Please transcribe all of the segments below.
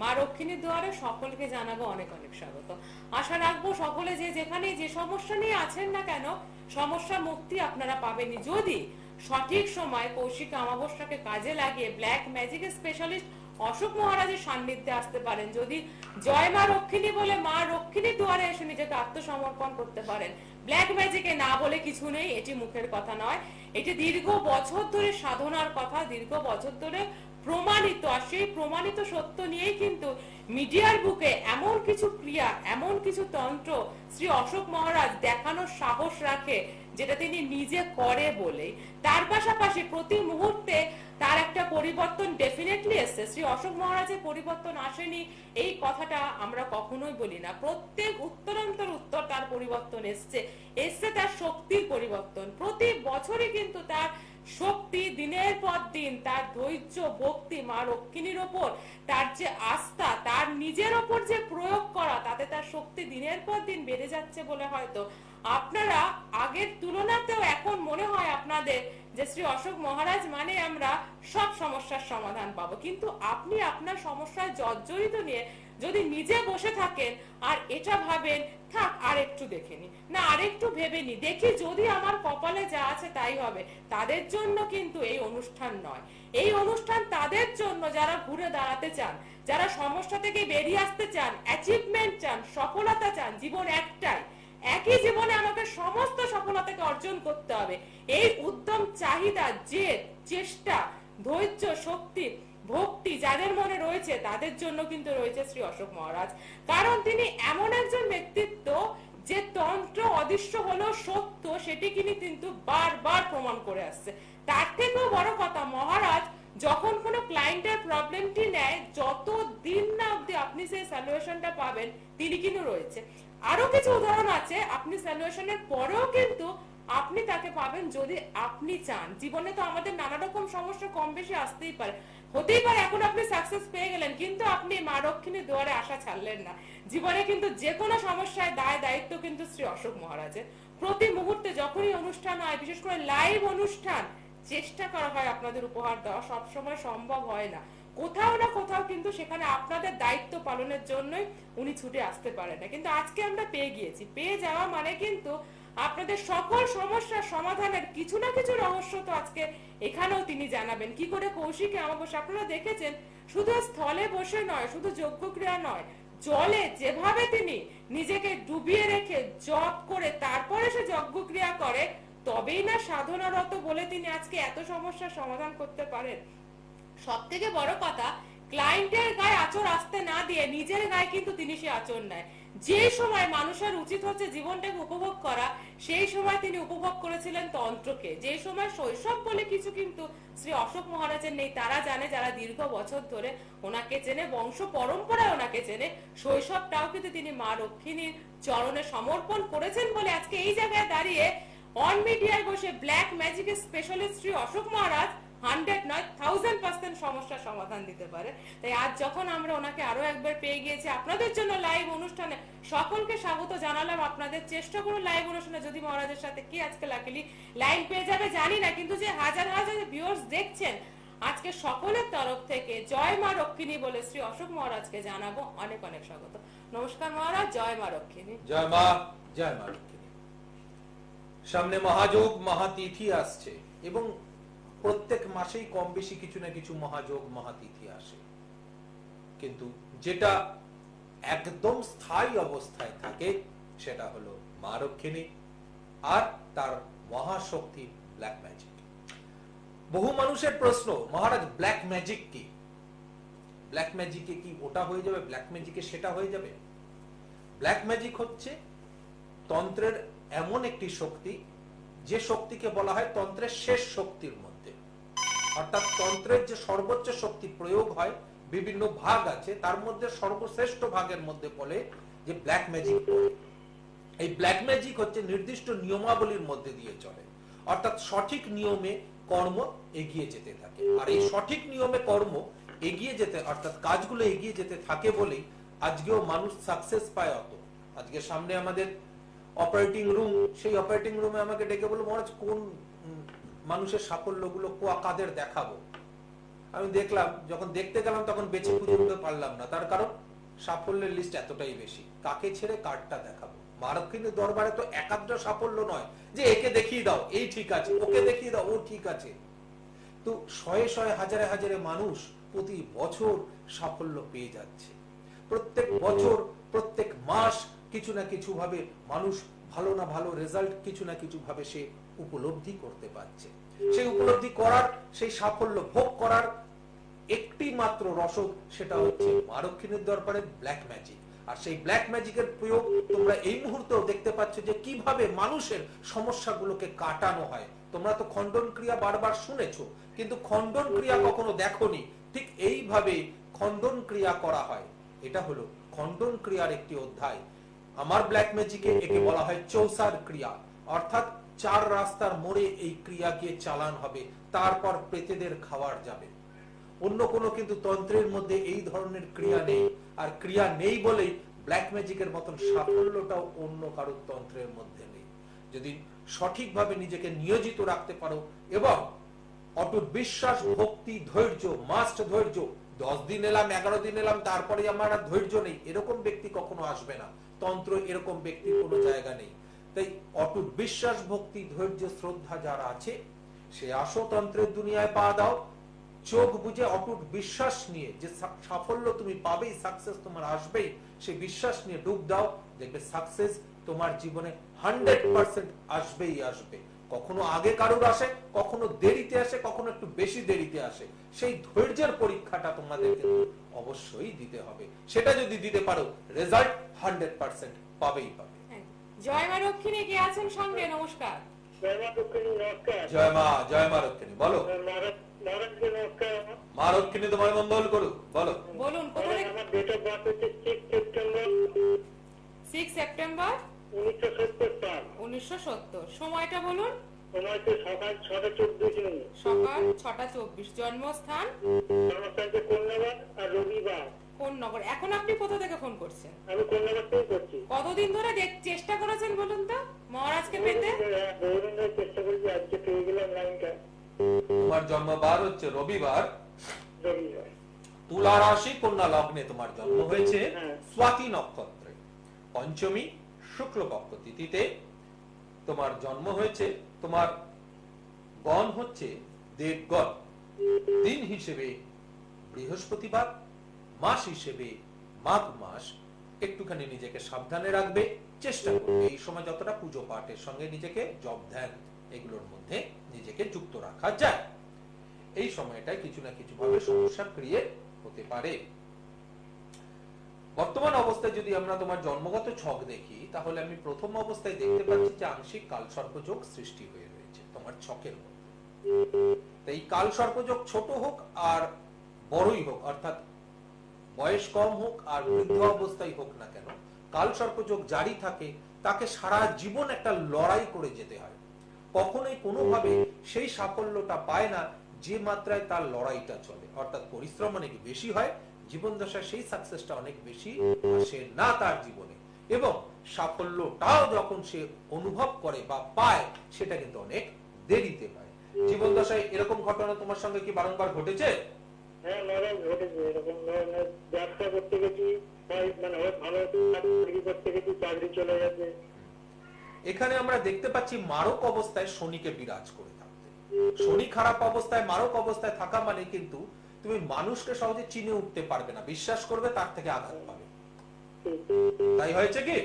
মা রক্ষিণীর দুয়ারে সকলকে জানাবো অনেক অনেক স্বাগত। আশা রাখবো সকলে যে যেখানে যে সমস্যা নিয়ে আছেন না কেন, সমস্যা মুক্তি আপনারা পাবেনই যদি সঠিক সময় কৌশিক অমাবস্যাকে কাজে লাগিয়ে ব্ল্যাক ম্যাজিকের স্পেশালিস্ট অশোক মহারাজের সান্নিধ্যে আসতে পারেন, যদি জয় মা রক্ষিণী বলে মা রক্ষিণীর দুয়ারে এসে নিজেকে আত্মসমর্পণ করতে পারেন। ব্ল্যাক ম্যাজিকে না বলে কিছু নেই, এটি মুখের কথা নয়, এটি দীর্ঘ বছর ধরে সাধনার কথা, দীর্ঘ বছর ধরে প্রমাণিত। আর সেই প্রমাণিত সত্য নিয়েই কিন্তু মিডিয়ার বুকে এমন কিছু ক্রিয়া, এমন কিছু তন্ত্র শ্রী অশোক মহারাজ দেখানোর সাহস রাখে, যেটা তিনি নিজে করে বলেই। তার পাশাপাশি প্রতি মুহূর্তে তার একটা পরিবর্তন ডেফিনেটলি এসছে। শ্রী অশোক মহারাজের পরিবর্তন আসেনি এই কথাটা আমরা কখনোই বলি না, প্রত্যেক উত্তরান্তর উত্তর তার পরিবর্তন এসছে, এসছে তার শক্তির পরিবর্তন। প্রতি বছরই কিন্তু তার শক্তি দিনের পর দিন, তার ধৈর্য ভক্তি মা রক্ষিণীর ওপর তার যে আস্থা, তার নিজের ওপর যে প্রয়োগ করা, তাতে তার শক্তি দিনের পর দিন বেড়ে যাচ্ছে বলে হয়তো আপনারা আগের তুলনাতেও এখন মনে হয় আপনাদের যে শ্রী অশোক মহারাজ মানে আমরা সব সমস্যার সমাধান পাবো। কিন্তু আপনি আপনার সমস্যায় জর্জরিত নিয়ে যদি নিজে বসে থাকেন আর এটা ভাবেন থাক আর একটু দেখে নি, না আরেকটু ভেবে নি দেখি, যদি আমার কপালে যা আছে তাই হবে, তাদের জন্য কিন্তু এই অনুষ্ঠান নয়। এই অনুষ্ঠান তাদের জন্য যারা ঘুরে দাঁড়াতে চান, যারা সমস্যা থেকে বেরিয়ে আসতে চান, অ্যাচিভমেন্ট চান, সফলতা চান। জীবন একটাই, একই জীবনে আমাকে সমস্ত সফলতাকে অর্জন করতে হবে, এই উদ্যম, চাহিদা, জেদ, চেষ্টা, ধৈর্য, শক্তি, ভক্তি যাদের মনে রয়েছে তাদের জন্য কিন্তু রয়েছে শ্রী অশোক মহারাজ। কারণ তিনি এমন একজন ব্যক্তিত্ব যে তন্ত্র অদৃশ্য হলো সত্য, সেটি কিন্তু বারবার প্রমাণ করে আসছে। তার থেকেও বড় কথা, মহারাজ যখন কোনো ক্লায়েন্টের প্রবলেমটি নেয়, যত দিন না অব্দি আপনি সেই সলিউশনটা পাবেন, তিনি কিন্তু রয়েছে। আরো কিছু উদাহরণ আছে, আপনি সলিউশনের পরেও কিন্তু আপনি তাকে পাবেন যদি আপনি চান। জীবনে তো আমাদের নানা রকম সমস্যা কম বেশি আসতেই পারে, হতেই পারে এখন আপনি সাকসেস পেয়ে গেলেন কিন্তু আপনি মা রক্ষিণীর দুয়ারে আশা ছাড়লেন না। জীবনে কিন্তু যে কোনো সমস্যায় দায় দায়িত্ব কিন্তু শ্রী অশোক মহারাজের। প্রতি মুহূর্তে যখনই অনুষ্ঠান হয়, বিশেষ করে লাইভ অনুষ্ঠান, চেষ্টা করা হয় আপনাদের উপহার দেওয়া, সবসময় সম্ভব হয় না, কোথাও না কোথাও কিন্তু সেখানে আপনাদের দায়িত্ব পালনের জন্যই উনি ছুটে আসতে পারেন না। কিন্তু আজকে আমরা পেয়ে গিয়েছি, পেয়ে যাওয়া মানে কিন্তু আপনাদের সকল সমস্যার সমাধানের কিছু না কিছু রহস্য তো আজকে এখানেও তিনি জানাবেন। কি করে কৌশিকে অমাবস্যা আপনারা দেখেছেন, শুধু স্থলে বসে নয়, শুধু যজ্ঞ ক্রিয়া নয়, জলে যেভাবে তিনি নিজেকে ডুবিয়ে রেখে জপ করে তারপরে সে যজ্ঞ ক্রিয়া করে, তবেই না সাধনারত বলে তিনি আজকে এত সমস্যার সমাধান করতে পারেন। সব থেকে বড় কথা, ক্লায়েন্টের গায়ে আঁচড় আসতে না দিয়ে নিজের গায়ে কিন্তু তিনি সে আঁচড় নেয়। যে সময় মানুষের উচিত হচ্ছে জীবনটাকে উপভোগ করা, সেই সময় তিনি উপভোগ করেছিলেন তন্ত্রকে। যে সময় শৈশব বলে কিছু কিন্তু শ্রী অশোক মহারাজের নেই, তারা জানে যারা দীর্ঘ বছর ধরে ওনাকে চেনে, বংশ পরম্পরায় ওনাকে চেনে, শৈশবটাও কিন্তু তিনি মা রক্ষিণীর চরণে সমর্পণ করেছেন বলে আজকে এই জায়গায় দাঁড়িয়ে অন মিডিয়ায় বসে ব্ল্যাক ম্যাজিকের স্পেশালিস্ট শ্রী অশোক মহারাজ 100 নয় 1000% সমস্যার সমাধান দিতে পারে। তাই আজ যখন আমরা ওনাকে আরো একবার পেয়ে গিয়েছি আপনাদের জন্য লাইভ অনুষ্ঠানে, সকলকে স্বাগত জানালাম। আপনাদের চেষ্টা করুন লাইভ অনুষ্ঠানে, যদি মহারাজের সাথে কি আজকে লাকিলি লাইন পেয়ে যাবে জানি না, কিন্তু যে হাজার হাজার ভিউয়ার্স দেখছেন, আজকে সকলের তরফ থেকে জয় মা রক্ষিণী বলে শ্রী অশোক মহারাজকে জানাবো অনেক অনেক স্বাগত। নমস্কার মহারাজ, জয় মা রক্ষিণী। জয় মা, জয় মা রক্ষিণী। সামনে মহাযোগ মহাতিথি আসছে এবং প্রত্যেক মাসেই কম বেশি কিছু না কিছু মহাযোগ মহাতিথি আসে, কিন্তু যেটা একদম স্থায়ী অবস্থায় থাকে সেটা হলো মা রক্ষিণী আর তার মহাশক্তি ব্ল্যাক ম্যাজিক। বহু মানুষের প্রশ্ন, মহারাজ ব্ল্যাক ম্যাজিক কি? ব্ল্যাক ম্যাজিকে কি ওটা হয়ে যাবে, ব্ল্যাক ম্যাজিকে সেটা হয়ে যাবে? ব্ল্যাক ম্যাজিক হচ্ছে তন্ত্রের এমন একটি শক্তি যে শক্তিকে বলা হয় তন্ত্রের শেষ শক্তির মধ্যে। অর্থাৎ তন্ত্রের যে সর্বোচ্চ শক্তি প্রয়োগ হয়, বিভিন্ন ভাগ আছে, তার মধ্যে সর্বশ্রেষ্ঠ ভাগের মধ্যে বলে যে ব্ল্যাক ম্যাজিক বলে। এই ব্ল্যাক ম্যাজিক হচ্ছে নির্দিষ্ট নিয়মাবলীর মধ্যে দিয়ে চলে, অর্থাৎ সঠিক নিয়মে কর্ম এগিয়ে যেতে থাকে। আর এই সঠিক নিয়মে কর্ম এগিয়ে যেতে, অর্থাৎ কাজগুলো এগিয়ে যেতে থাকে বলেই আজকেও মানুষ সাকসেস পায়। অত আজকে সামনে আমাদের অপারেটিং রুম, সেই অপারেটিং রুমে আমাকে ডেকে বলল, মহারাজ কোন মানুষের সাফল্যগুলো কাদের দেখাবো? আমি দেখলাম, যখন দেখতে গেলাম তখন বেছে খুঁজে উঠতে পারলাম না। তার কারণ সাফল্যের লিস্ট এতটাই বেশি, কাকে ছেড়ে কারটা দেখাবো। মা লক্ষ্মীর দরবারে তো একাগ্র সাফল্য নয় যে একে দেখিয়ে দাও এই ঠিক আছে, ওকে দেখিয়ে দাও ও ঠিক আছে। তো শয়ে শয়ে হাজারে হাজারে মানুষ প্রতি বছর সাফল্য পেয়ে যাচ্ছে। প্রত্যেক বছর প্রত্যেক মাস কিছু না কিছু ভাবে মানুষ ভালো না ভালো রেজাল্ট কিছু না কিছু ভাবে সে উপলব্ধি করতে পারছে। সেই উপলব্ধি করার, সেই সাফল্য ভোগ করার একটি মাত্র রসদ, সেটা হচ্ছে মা লক্ষ্মীর দরবারে ব্ল্যাক ম্যাজিক। আর সেই ব্ল্যাক ম্যাজিকের প্রয়োগ তোমরা এই মুহূর্তেও দেখতে পাচ্ছ যে কিভাবে মানুষের সমস্যাগুলোকে কাটানো হয়। তোমরা তো খণ্ডন ক্রিয়া বারবার শুনেছো, কিন্তু খণ্ডন ক্রিয়া কখনো দেখোনি। ঠিক এইভাবে খণ্ডন ক্রিয়া করা হয়। এটা হলো খণ্ডন ক্রিয়ার একটি অধ্যায়। আমার ব্ল্যাক ম্যাজিকে একে বলা হয় চৌসার ক্রিয়া, অর্থাৎ 4 রাস্তার মোড়ে এই ক্রিয়া গিয়ে চালান হবে, তারপর প্রেতেদের খাওয়ার যাবে। অন্য কোনো কিন্তু তন্ত্রের মধ্যে এই ধরনের ক্রিয়া নেই। আর ক্রিয়া নেই বলেই ব্ল্যাক ম্যাজিকের মতন সাফল্যটাও অন্য কারো তন্ত্রের মধ্যে নেই। যদি সঠিকভাবে নিজেকে নিয়োজিত রাখতে পারো এবং অটুট বিশ্বাস, ভক্তি, ধৈর্য, মাস্ট ধৈর্য, 10 দিন এলাম 11 দিন এলাম তারপরে আমার আর ধৈর্য নেই, এরকম ব্যক্তি কখনো আসবে না। তন্ত্র এরকম ব্যক্তির কোনো জায়গা নেই। তাই অটুট বিশ্বাস, ভক্তি, ধৈর্য, শ্রদ্ধা যারা আছে, সে আসো তন্ত্রের দুনিয়ায় পা দাও। চোখ বুঝে অটুট বিশ্বাস নিয়ে যে সাফল্য তুমি পাবেই, সাকসেস তোমার আসবেই, সেই বিশ্বাস নিয়ে ডুব দাও, দেখবে সাকসেস তোমার জীবনে 100% আসবেই আসবে। কখনো আগে কারোর আসে, কখনো দেরিতে আসে, কখনো একটু বেশি দেরিতে আসে। সেই ধৈর্যের পরীক্ষাটা তোমাদেরকে অবশ্যই দিতে হবে। সেটা যদি দিতে পারো, রেজাল্ট 100% পাবেই পাবে। জয় মা লক্ষ্মী কে আছেন সঙ্গে? নমস্কার। জয় মা, জয় মা লক্ষ্মী। বলো মা লক্ষ্মী তোমার মঙ্গল করুক। বলো, বলুন কোথা থেকে? আমার ডেট অফ বার্থ হচ্ছে 6 সেপ্টেম্বর 1970 সাল। 1970। সময়টা বলুন। সময় তো সকাল 6:14 মিনিট। সকাল 6:24। জন্মস্থান? জন্মস্থানকে কোন্নগর আর রবিবার। কোন নগর? এখন আপনি কোথা থেকে ফোন করছেন? আমি কোন্নগর থেকে করছি। কতদিন ধরে চেষ্টা করেছেন বলুন তো মহারাজকে পেতে? বহুদিন ধরে চেষ্টা করছি, আজকে পেয়ে গেলাম লাইনটা। তোমার জন্মবার হচ্ছে রবিবার, রবিবার। তুলা রাশি, কন্যা লগ্নে তোমার জন্ম হয়েছে, হ্যাঁ। স্বাতি নক্ষত্রে, পঞ্চমী শুক্লপক্ষ তিথিতে তোমার জন্ম হয়েছে। তোমার গণ হচ্ছে দেবগণ, দিন হিসেবে বৃহস্পতিবার, মাস হিসেবে মাঘ মাস। একটুখানি নিজেকে সাবধানে রাখবে, চেষ্টা করবে এই সময় যতটা পুজো পাঠের সঙ্গে নিজেকে জপ ধ্যান এগুলোর মধ্যে নিজেকে যুক্ত রাখা যায়। এই সময়টায় কিছু না কিছু ভাবে সমস্যা ক্রিয়েট হতে পারে। বর্তমান অবস্থায় যদি আমরা তোমার জন্মগত ছক দেখি, তাহলে আমি প্রথম অবস্থায় দেখতে পাচ্ছি যে আংশিক কালসর্পযোগ সৃষ্টি হয়ে রয়েছে তোমার ছকের মধ্যে। এই কালসর্পযোগ ছোট হোক আর বড়ই হোক, অর্থাৎ বয়স কম হোক আর বৃদ্ধ অবস্থায় হোক না কেন, কালসর্পযোগ জারি থাকে, তাকে সারা জীবন একটা লড়াই করে যেতে হয়। কখনোই কোনোভাবে সেই সাফল্যটা পায় না যে মাত্রায় তার লড়াইটা চলে, অর্থাৎ পরিশ্রম অনেক বেশি হয়, জীবন দশায় সেই সাকসেসটা অনেক বেশি আসে না তার জীবনে, এবং সাফল্যটাও যখন সে অনুভব করে বা পায় সেটা কিন্তু অনেক দেরিতে পায়। জীবন দশায় এরকম ঘটনা তোমার সঙ্গে কি বারংবার ঘটেছে? হ্যাঁ, মহারাজ ঘটেছে এরকম। ব্যবসা করতে গেছি, মানে ভালো চাকরি করতে গেছি, চাকরি চলে গেছে। এখানে আমরা দেখতে পাচ্ছি মারক অবস্থায় শনিকে বিরাজ করে থাকতে। শনি খারাপ অবস্থায়, মারক অবস্থায় থাকা মানে কিন্তু তুমি মানুষকে সহজে চিনে উঠতে পারবে না, বিশ্বাস করবে তার থেকে আঘাত পাবে। তাই হয়েছে কি?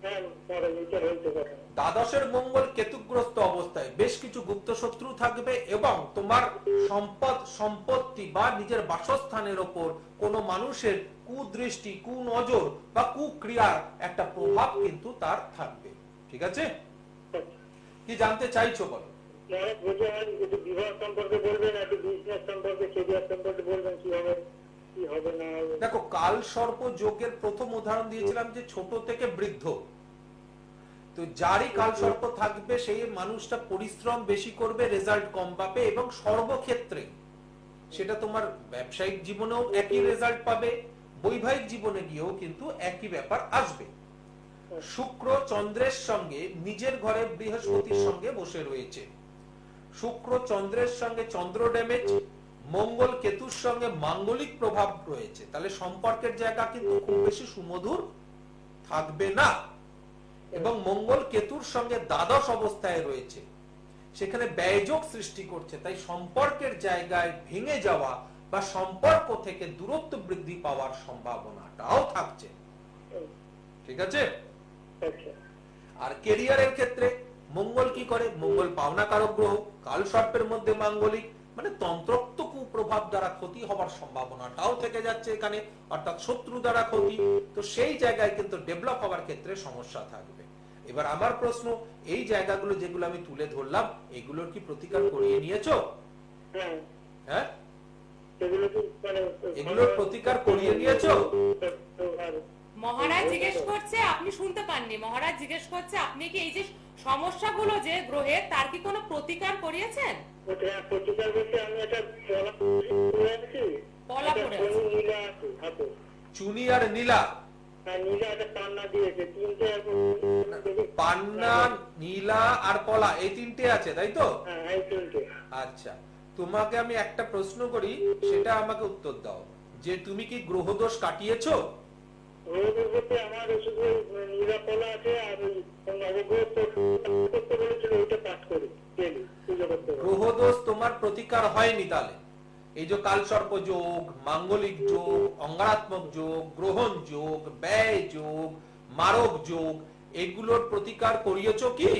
হ্যাঁ, মহারাজ এটা হইতে পারে। দ্বাদশের মঙ্গল কেতুগ্রস্ত অবস্থায় বেশ কিছু গুপ্ত শত্রু থাকবে এবং তোমার সম্পদ, সম্পত্তি বা নিজের বাসস্থানের ওপর কোনো মানুষের কুদৃষ্টি, কুনজর বা কুক্রিয়ার একটা প্রভাব কিন্তু তার থাকবে। ঠিক আছে, কি জানতে চাইছো বলো? মহারাজ বলছে একটু বিবাহ সম্পর্কে বলবেন, একটু বিজনেস সম্পর্কে, কেরিয়ার সম্পর্কে বলবেন, কি হবে কি হবে না হবে। দেখো, কাল সর্প যোগের প্রথম উদাহরণ দিয়েছিলাম যে ছোট থেকে বৃদ্ধ। তো যারই কাল সর্প থাকবে সেই মানুষটা পরিশ্রম বেশি করবে, রেজাল্ট কম পাবে, এবং সর্বক্ষেত্রে সেটা তোমার ব্যবসায়িক জীবনেও একই রেজাল্ট পাবে, বৈবাহিক জীবনে গিয়েও কিন্তু একই ব্যাপার আসবে। শুক্র চন্দ্রের সঙ্গে নিজের ঘরে বৃহস্পতির সঙ্গে বসে রয়েছে। শুক্র চন্দ্রের সঙ্গে চন্দ্র ড্যামেজ, মঙ্গল কেতুর সঙ্গে মাঙ্গলিক প্রভাব রয়েছে, তাহলে সম্পর্কের জায়গা কিন্তু খুব বেশি সুমধুর থাকবে না। এবং মঙ্গল কেতুর সঙ্গে দ্বাদশ অবস্থায় রয়েছে, সেখানে ব্যয়যোগ সৃষ্টি করছে, তাই সম্পর্কের জায়গায় ভেঙে যাওয়া বা সম্পর্ক থেকে দূরত্ব বৃদ্ধি পাওয়ার সম্ভাবনাটাও থাকছে। ঠিক আছে? আচ্ছা আর কেরিয়ারের ক্ষেত্রে মঙ্গল কি করে? মঙ্গল পাওনাকারক গ্রহ, কাল সর্পের মধ্যে মাঙ্গলিক, মানে তন্ত্রোক্ত কুপ্রভাব দ্বারা ক্ষতি হবার সম্ভাবনাটাও থেকে যাচ্ছে এখানে, অর্থাৎ শত্রু দ্বারা ক্ষতি। তো সেই জায়গায় কিন্তু ডেভেলপ হওয়ার ক্ষেত্রে সমস্যা থাকবে। এবার আমার প্রশ্ন, এই জায়গাগুলো যেগুলো আমি তুলে ধরলাম, এগুলোর কি প্রতিকার করিয়ে নিয়েছো? হ্যাঁ হ্যাঁ, সেগুলো কি মানে এগুলোর প্রতিকার করিয়ে নিয়েছো? মহারাজ জিজ্ঞেস করছে, আপনি শুনতে পাননি, মহারাজ জিজ্ঞেস করছে আপনি কি এই যে সমস্যাগুলো যে গ্রহের, তার কি কোনো প্রতিকার করিয়েছেন? প্রতিকার বলতে আমি একটা পলা আছি, পলা পরে আছে। নীলা আছে হাতে, চুনি আর নীলা? আর নীলা একটা পান্না দিয়েছে, তিনটে পান্না, নীলা আর পলা, এই তিনটে আছে, তাই তো? হ্যাঁ এই তিনটে। আচ্ছা, তোমাকে আমি একটা প্রশ্ন করি, সেটা আমাকে উত্তর দাও, যে তুমি কি গ্রহদোষ কাটিয়েছো? রোগের বলতে আমার শুধু নীলা পলা আছে, আর ওই নবগ্রহ করতে বলেছিল ওইটা পাঠ করি ডেলি পুজো করতে হবে। গ্রহদোষ তোমার প্রতিকার হয়নি তাহলে? এই যে কালসর্প যোগ, মাঙ্গলিক যোগ, অঙ্গারাত্মক যোগ, গ্রহণ যোগ, ব্যয় যোগ, মারক যোগ, এগুলোর প্রতিকার করিয়েছো কি?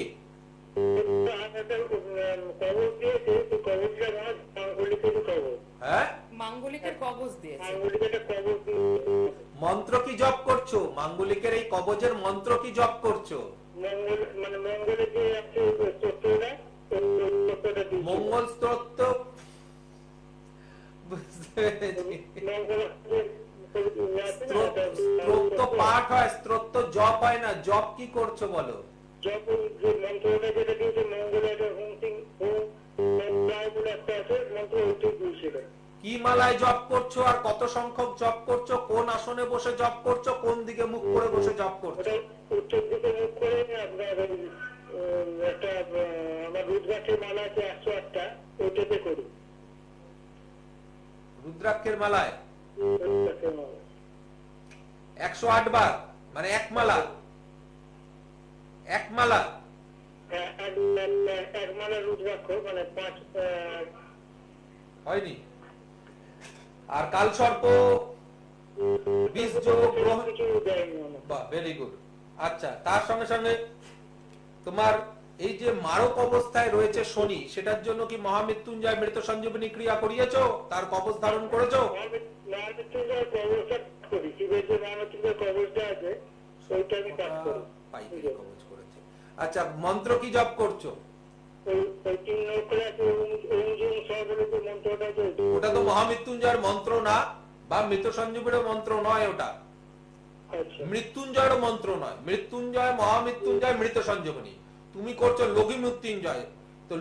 কবর দিয়েছে, তো কবরটা আমার মাঙ্গলিকের কবর, হ্যাঁ, মাঙ্গলিকের কবচ দিয়েছে। মাঙ্গলিকের একটা কবর দিয়েছে। মন্ত্র কি জপ করছো? মাঙ্গলিকের এই কবজের মন্ত্র কি জপ করছো? মঙ্গল মানে মঙ্গলে যে আছে স্তোত্রটা, স্তোত্রটা দিয়েছে। মঙ্গল স্তোত্র বুঝতে পেরেছি। স্তোত্র পাঠ হয়, স্তোত্র জপ হয় না। জপ কি করছো বলো? যখন যে মন্ত্রটা যেটা দিয়েছে মঙ্গলে একটা হোম সিং হোম প্রায় বলে একটা আছে মন্ত্র, ওইটাই দিয়েছিল। কি মালায় জপ করছো আর কত সংখ্যক জপ করছো? কোন আসনে বসে জপ করছো? কোন দিকে মুখ করে বসে জপ করছো? ওটা উত্তর দিকে মুখ করে আপনার একটা আমার রুদ্রাক্ষের মালা আছে 108টা, ওইটাতে করি রুদ্রাক্ষের মালায় রুদ্রাক্ষের মালা। 108 বার, মানে এক মালা, এক মালা। এক মালা রুদ্রাক্ষ মানে 5 হয়নি? আর কাল সর্প, বীজ যোগ, গ্রহ, কিছু দেয়নি আমার। বাহ, ভেরি গুড। আচ্ছা, তার সঙ্গে সঙ্গে তোমার এই যে মারক অবস্থায় রয়েছে শনি, সেটার জন্য কি মহামৃত্যুঞ্জয় মৃত সঞ্জীবনী ক্রিয়া করিয়েছো? তার কবচ ধারণ করেছো? মহামৃত্যুঞ্জয় কবচটা করি, শিবের যে মহামৃত্যুঞ্জয় কবচটা আছে ওইটা আমি কাজ করি। পাইকারি কবচ করেছে। আচ্ছা, মন্ত্র কি জপ করছো? ওই 3 নক্ষত্র আছে, ওম জুম সব বলে যে মন্ত্রটা আছে ওটা তো মহামৃত্যুঞ্জয়ের মন্ত্র না, বা মৃত সঞ্জীবনীর মন্ত্র নয় ওটা। আচ্ছা মৃত্যুঞ্জয়ের মন্ত্র নয়। মৃত্যুঞ্জয়, মহামৃত্যুঞ্জয়, মৃত সঞ্জীবনী। তুমি করছো লঘু মৃত্যুঞ্জয়, তো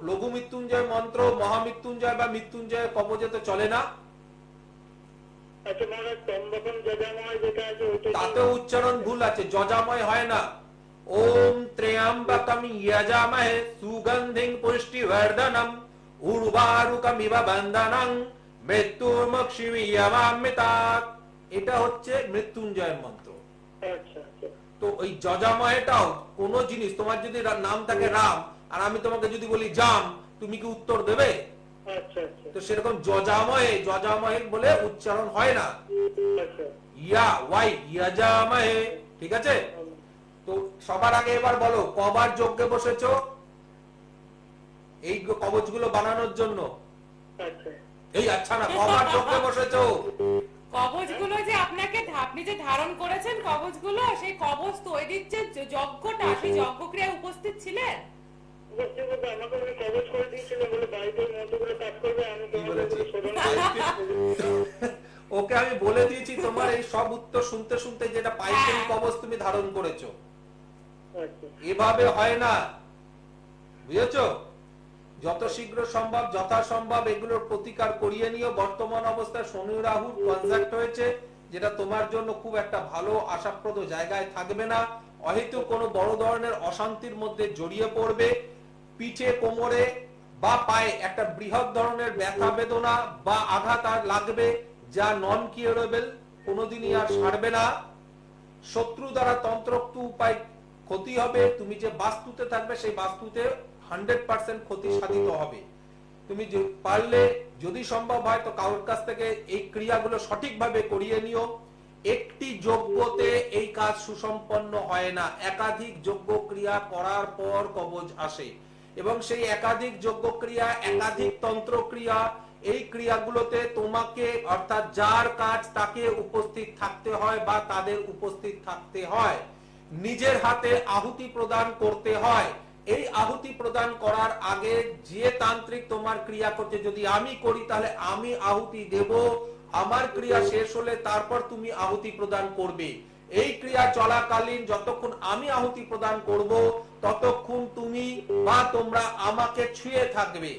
লঘু মৃত্যুঞ্জয় মন্ত্র মহামৃত্যুঞ্জয় বা মৃত্যুঞ্জয় কবচে তো চলে না। আচ্ছা মহারাজ তম্বকম যজাময় যেটা আছে ওইটা তাতে উচ্চারণ ভুল আছে, যজাময় হয় না। ওম ত্র্যম্বকম যজামহে সুগন্ধিং পুষ্টিবর্ধনম উর্বারুকমিব বন্ধনং মৃত্যুর্মুক্ষীয়মামৃতাৎ। এটা হচ্ছে মৃত্যুঞ্জয়ের মন্ত্র। আচ্ছা আচ্ছা তো ওই যজাময়টাও কোন জিনিস, তোমার যদি নাম থাকে রাম আর আমি তোমাকে যদি বলি জাম, তুমি কি উত্তর দেবে? আচ্ছা আচ্ছা তো সেরকম যজাময়ে বলে উচ্চারণ হয় না। আচ্ছা ইয়া ওয়াই ইয়াজামহে, ঠিক আছে? তো সবার আগে এবার বলো, কবার যজ্ঞে বসেছো এই কবচগুলো বানানোর জন্য? আচ্ছা এই আচ্ছা না, কবার যজ্ঞে বসেছো? কবচগুলো যে আপনি যে ধারণ করেছেন কবচগুলো, সেই কবচ তৈরির যে যজ্ঞটা, সেই যজ্ঞক্রিয়ায় উপস্থিত ছিলেন? উপস্থিত বলতে আমাকে উনি কবচ করে দিয়েছিল, বলে বাড়িতে ওই মন্ত্রগুলো কাজ করবে, আমি কি বলেছি? তোমাকে ওকে আমি বলে দিয়েছি তোমার এই সব উত্তর শুনতে শুনতে যেটা পাইকারি কবচ তুমি ধারণ করেছো। আচ্ছা এভাবে হয় না, বুঝেছো? যত শীঘ্র সম্ভব যথাসম্ভব এগুলোর প্রতিকার করিয়ে নিও। বর্তমান অবস্থায় শনি রাহু কনজাক্ট হয়েছে, যেটা তোমার জন্য খুব একটা ভালো আশাপ্রদ জায়গায় থাকবে না। অহেতু কোনো বড় ধরনের অশান্তির মধ্যে জড়িয়ে পড়বে। পিঠে কোমরে বা পায়ে একটা বৃহৎ ধরনের ব্যথা বেদনা বা আঘাত আর লাগবে, যা নন কিউরেবল, কোনোদিনই আর সারবে না। শত্রু দ্বারা তন্ত্রোক্ত উপায় ক্ষতি হবে, তুমি যে বাস্তুতে থাকবে সেই বাস্তুতে 100% ক্ষতি সাধিত হবে। তুমি পারলে যদি সম্ভব হয় তো কারোর কাছ থেকে এই ক্রিয়াগুলো সঠিকভাবে করিয়ে নিও। একটি যজ্ঞতে এই কাজ সুসম্পন্ন হয় না, একাধিক যজ্ঞ ক্রিয়া করার পর কবজ আসে, এবং সেই একাধিক যজ্ঞ ক্রিয়া, একাধিক তন্ত্র ক্রিয়া, এই ক্রিয়াগুলোতে তোমাকে অর্থাৎ যার কাজ তাকে উপস্থিত থাকতে হয় বা তাদের উপস্থিত থাকতে হয়, নিজের হাতে আহুতি প্রদান করতে হয়। এই আহুতি প্রদান করার আগে যে তান্ত্রিক তোমার ক্রিয়া করছে, যদি আমি করি তাহলে আমি আহুতি দেব, আমার ক্রিয়া শেষ হলে তারপর তুমি আহুতি প্রদান করবে। এই ক্রিয়া চলাকালীন যতক্ষণ আমি আহুতি প্রদান করব ততক্ষণ তুমি বা তোমরা আমাকে ছুঁয়ে থাকবে।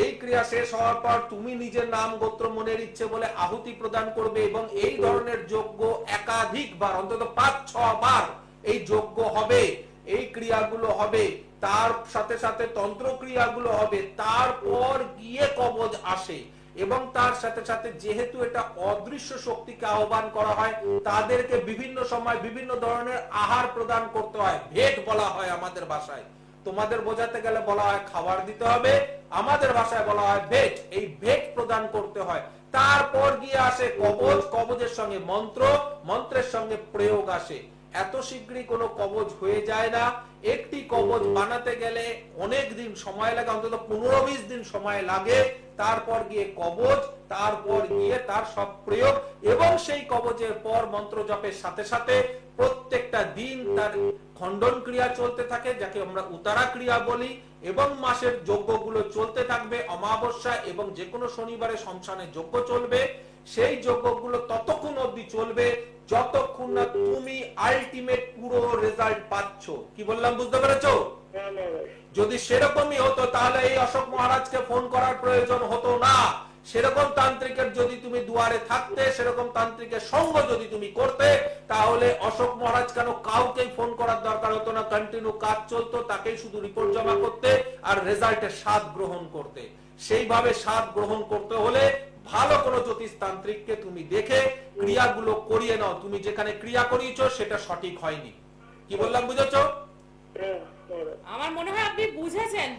এই ক্রিয়া শেষ হওয়ার পর তুমি নিজের নাম গোত্র মনের ইচ্ছে বলে আহুতি প্রদান করবে, এবং এই ধরনের যজ্ঞ একাধিকবার, অন্তত 5-6 বার এই যজ্ঞ হবে, এই ক্রিয়াগুলো হবে, তার সাথে সাথে তন্ত্র ক্রিয়াগুলো হবে, তারপর গিয়ে কবজ আসে। এবং তার সাথে সাথে যেহেতু এটা অদৃশ্য শক্তিকে আহ্বান করা হয়, তাদেরকে বিভিন্ন সময় বিভিন্ন ধরনের আহার প্রদান করতে হয়, ভেট বলা হয় আমাদের ভাষায়, তোমাদের বোঝাতে গেলে বলা হয় খাবার দিতে হবে, আমাদের ভাষায় বলা হয় ভেট। এই ভেট প্রদান করতে হয়, তারপর গিয়ে আসে কবজ, কবজের সঙ্গে মন্ত্র, মন্ত্রের সঙ্গে প্রয়োগ আসে। এত শীঘ্রই কোনো কবজ হয়ে যায় না। একটি কবজ বানাতে গেলে অনেক দিন সময় লাগে, অন্তত 15-20 দিন সময় লাগে, তারপর গিয়ে কবজ, তারপর গিয়ে তার সব প্রয়োগ, এবং সেই কবজের পর মন্ত্র জপের সাথে সাথে প্রত্যেকটা দিন তার খণ্ডন ক্রিয়া চলতে থাকে, যাকে আমরা উতারা ক্রিয়া বলি, এবং মাসের যজ্ঞগুলো চলতে থাকবে। অমাবস্যা এবং যে কোনো শনিবারে শ্মশানে যজ্ঞ চলবে। সেই যজ্ঞগুলো ততক্ষণ অবধি চলবে যতক্ষণ না তুমি আলটিমেট পুরো রেজাল্ট পাচ্ছ। কি বললাম, বুঝতে পেরেছো? যদি সেরকমই হতো তাহলে এই অশোক মহারাজকে ফোন করার প্রয়োজন হতো না। সেরকম তান্ত্রিকের যদি তুমি দুয়ারে থাকতে, সেরকম তান্ত্রিকের সঙ্গ যদি তুমি করতে, তাহলে অশোক মহারাজ কেন কাউকে ফোন করার দরকার হতো না, কন্টিনিউ কাজ চলতো, তাকেই শুধু রিপোর্ট জমা করতে আর রেজাল্টের স্বাদ গ্রহণ করতে। সেইভাবে স্বাদ গ্রহণ করতে হলে ভালো কোনো জ্যোতিষ তান্ত্রিককে তুমি দেখে ক্রিয়াগুলো করিয়ে নাও। তুমি যেখানে ক্রিয়া করিয়েছো সেটা সঠিক হয়নি। কি বললাম, বুঝেছো? আমার মনে হয় আপনি বুঝেছেন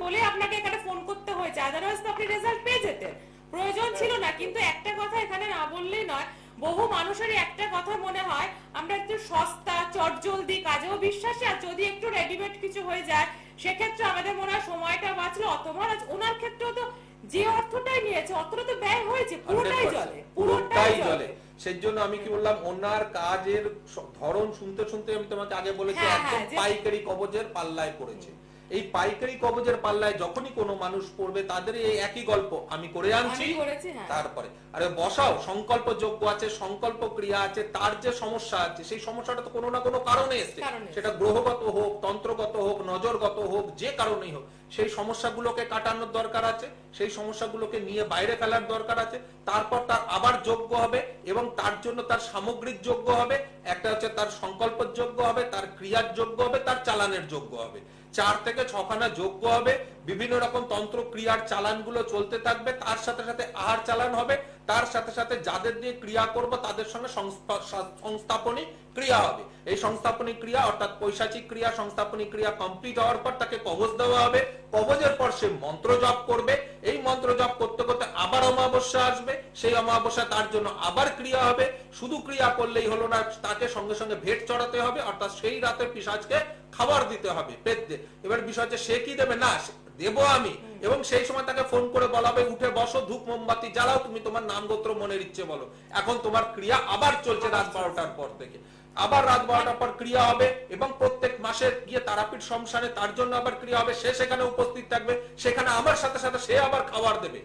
বলে আপনাকে এখানে ফোন করতে হয়েছে, আদারওয়াইজ তো আপনি রেজাল্ট পেয়ে যেতেন, প্রয়োজন ছিল না। কিন্তু একটা কথা এখানে না বললেই নয়, বহু মানুষেরই একটা কথা মনে হয় আমরা একটু সস্তা চটজলদি কাজেও বিশ্বাসী, আর যদি একটু রেডিমেড কিছু হয়ে যায় সেক্ষেত্রে আমাদের মনে হয় সময়টা বাঁচলো। অত মহারাজ ওনার ক্ষেত্রেও তো যে অর্থটাই নিয়েছে অতটা তো ব্যয় হয়েছে, পুরোটাই জলে, পুরোটাই জলে। সেই জন্য আমি কি বললাম, ওনার কাজের ধরন শুনতে শুনতে আমি তোমাকে আগে বলেছি একদম পাইকারি কবজের পাল্লায় পড়েছে। এই পাইকারি কবজের পাল্লায় যখনই কোনো মানুষ পড়বে তাদের এই একই গল্প, আমি করে আনছি, তারপরে আরে বসাও, সংকল্প যোগ্য আছে, সংকল্প ক্রিয়া আছে, তার যে সমস্যা আছে সেই সমস্যাটা তো কোনো না কোনো কারণে এসছে, সেটা গ্রহগত হোক, তন্ত্রগত হোক, নজরগত হোক, যে কারণেই হোক, সেই সমস্যাগুলোকে কাটানোর দরকার আছে, সেই সমস্যাগুলোকে নিয়ে বাইরে ফেলার দরকার আছে। তারপর তার আবার যোগ্য হবে, এবং তার জন্য তার সামগ্রিক যোগ্য হবে, একটা হচ্ছে তার সংকল্পের যোগ্য হবে, তার ক্রিয়ার যোগ্য হবে, তার চালানের যোগ্য হবে। 4 থেকে 6 খানা যোগ্য হবে, বিভিন্ন রকম তন্ত্র ক্রিয়ার চালানগুলো চলতে থাকবে, তার সাথে সাথে আহার চালান হবে, তার সাথে সাথে যাদের দিয়ে ক্রিয়া করব তাদের সঙ্গে সংস্থাপনী ক্রিয়া হবে। এই সংস্থাপনী ক্রিয়া অর্থাৎ পৈশাচিক ক্রিয়া, সংস্থাপনী ক্রিয়া কমপ্লিট হওয়ার পর তাকে কবজ দেওয়া হবে, কবজের পর সে মন্ত্র জপ করবে, এই মন্ত্র জপ করতে করতে আবার অমাবস্যা আসবে, সেই অমাবস্যা তার জন্য আবার ক্রিয়া হবে। শুধু ক্রিয়া করলেই হলো না, তাকে সঙ্গে সঙ্গে ভেট চড়াতে হবে, অর্থাৎ সেই রাতে পিশাচকে খাবার দিতে হবে, পেট দিয়ে। এবার বিষয় হচ্ছে সে কি দেবে, না দেবো আমি, এবং সেই সময় তাকে ফোন করে বলা হবে উঠে বসো, ধূপ মোমবাতি জ্বালাও, তুমি তোমার নাম গোত্র মনের ইচ্ছে বলো। এখন তোমার ক্রিয়া আবার চলছে রাত 12টার পর থেকে, আবার রাত 12টার পর ক্রিয়া হবে, এবং প্রত্যেক মাসে গিয়ে তারাপীঠ শ্মশানে তার জন্য আবার ক্রিয়া হবে, সে সেখানে উপস্থিত থাকবে, সেখানে আমার সাথে সাথে সে আবার খাবার দেবে,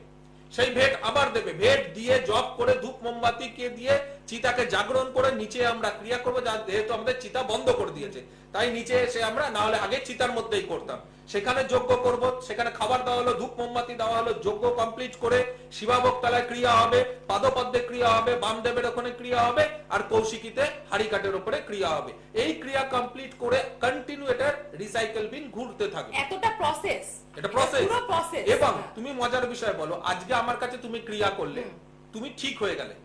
সেই ভেট আবার দেবে, ভেট দিয়ে জপ করে ধূপ মোমবাতি কে দিয়ে চিতাকে জাগরণ করে নিচে আমরা ক্রিয়া করবো, যেহেতু আমাদের চিতা বন্ধ করে দিয়েছে, তাই নিচে এসে আমরা, না হলে আগে চিতার মধ্যেই করতাম, সেখানে যজ্ঞ করব, সেখানে খাবার দেওয়া হলো, ধূপ মোমবাতি দেওয়া হলো, যজ্ঞ কমপ্লিট করে শিবাভোগ তলায় ক্রিয়া হবে, পাদপদ্মে ক্রিয়া হবে, বামদেবের ওখানে ক্রিয়া হবে, আর কৌশিকীতে হাড়িকাঠের উপরে ক্রিয়া হবে। এই ক্রিয়া কমপ্লিট করে কন্টিনিউ এটার রিসাইকেল বিন ঘুরতে থাকবে। এতটা প্রসেস, এটা প্রসেস। পুরো প্রসেস। এবং তুমি মজার বিষয় বলো, আজকে আমার কাছে তুমি ক্রিয়া করলে, তুমি ঠিক হয়ে গেলে,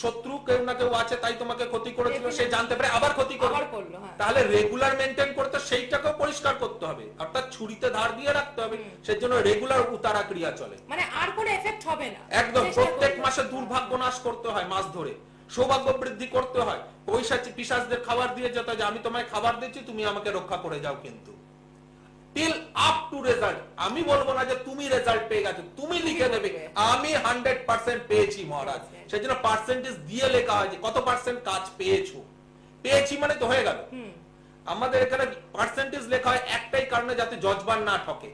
শত্রু কেউ না কেউ আছে তাই তোমাকে ক্ষতি করেছিল, সে জানতে পারে আবার ক্ষতি করলো, তাহলে রেগুলার মেনটেন করতে সেইটাকেও পরিষ্কার করতে হবে, অর্থাৎ ছুরিতে ধার দিয়ে রাখতে হবে, সেজন্য রেগুলার উতারা ক্রিয়া চলে, মানে আর কোনো এফেক্ট হবে না। একদম প্রত্যেক মাসে দুর্ভাগ্য নাশ করতে হয়, মাস ধরে সৌভাগ্য বৃদ্ধি করতে হয়, পৈশাচী পিশাচদের খাবার দিয়ে যেতে হয় যে আমি তোমায় খাবার দিচ্ছি, তুমি আমাকে রক্ষা করে যাও, কিন্তু টিল আপ টু রেজাল্ট। আমি বলবো না যে তুমি রেজাল্ট পেয়ে গেছো, তুমি লিখে দেবে আমি 100% পেয়েছি মহারাজ, সেজন্য পার্সেন্টেজ দিয়ে লেখা হয় যে কত পার্সেন্ট কাজ পেয়েছো, পেয়েছি মানে তো হয়ে গেল। আমাদের এখানে পার্সেন্টেজ লেখা হয় একটাই কারণে, যাতে জজবান না ঠকে।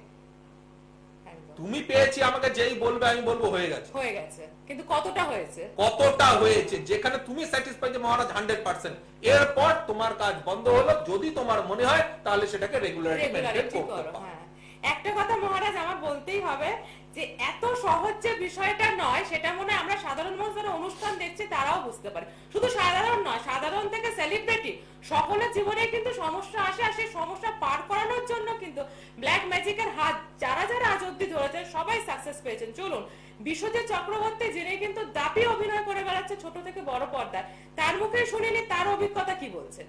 তুমি পেয়েছি আমাকে যেই বলবে আমি বলবো হয়ে গেছে, হয়ে গেছে, কিন্তু কতটা হয়েছে, কতটা হয়েছে, যেখানে তুমি স্যাটিসফাই যে মহারাজ 100%, এরপর তোমার কাজ বন্ধ হলো, যদি তোমার মনে হয় তাহলে সেটাকে রেগুলারলি মেইনটেইন করতে পারো। একটা কথা মহারাজ আমার বলতেই হবে যে এত সহজ যে বিষয়টা নয়, সেটা মনে হয় আমরা সাধারণ মানুষ যারা অনুষ্ঠান দেখছি তারাও বুঝতে পারে। শুধু সাধারণ নয়, সাধারণ থেকে সেলিব্রিটি সকলের জীবনে কিন্তু সমস্যা আসে, আর সেই সমস্যা পার করানোর জন্য কিন্তু ব্ল্যাক ম্যাজিকের হাত যারা যারা আজ অব্দি ধরেছেন সবাই সাকসেস পেয়েছেন। চলুন বিশ্বজিৎ চক্রবর্তী, যিনি কিন্তু দাপি অভিনয় করে বেড়াচ্ছে ছোট থেকে বড় পর্দায়, তার মুখে শুনিনি তার অভিজ্ঞতা কি বলছেন।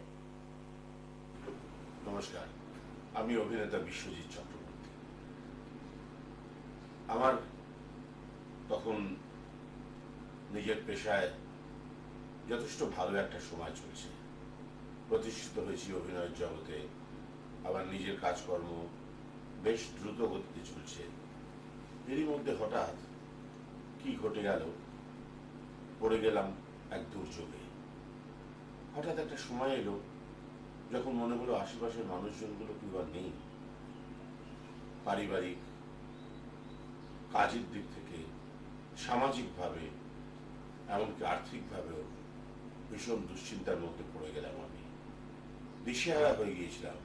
নমস্কার, আমি অভিনেতা বিশ্বজিৎ চক্রবর্তী। আমার তখন নিজের পেশায় যথেষ্ট ভালো একটা সময় চলছে, প্রতিষ্ঠিত হয়েছি অভিনয়ের জগতে, আবার নিজের কাজকর্ম বেশ দ্রুত গতিতে চলছে। এরই মধ্যে হঠাৎ কি ঘটে গেল, পড়ে গেলাম এক দুর্যোগে। হঠাৎ একটা সময় এলো যখন মনে হলো আশেপাশের মানুষজনগুলো কি আর নেই, পারিবারিক কাজের দিক থেকে, সামাজিকভাবে, এমনকি আর্থিকভাবেও ভীষণ দুশ্চিন্তার মধ্যে পড়ে গেলাম। আমি দিশেহারা হয়ে গিয়েছিলাম,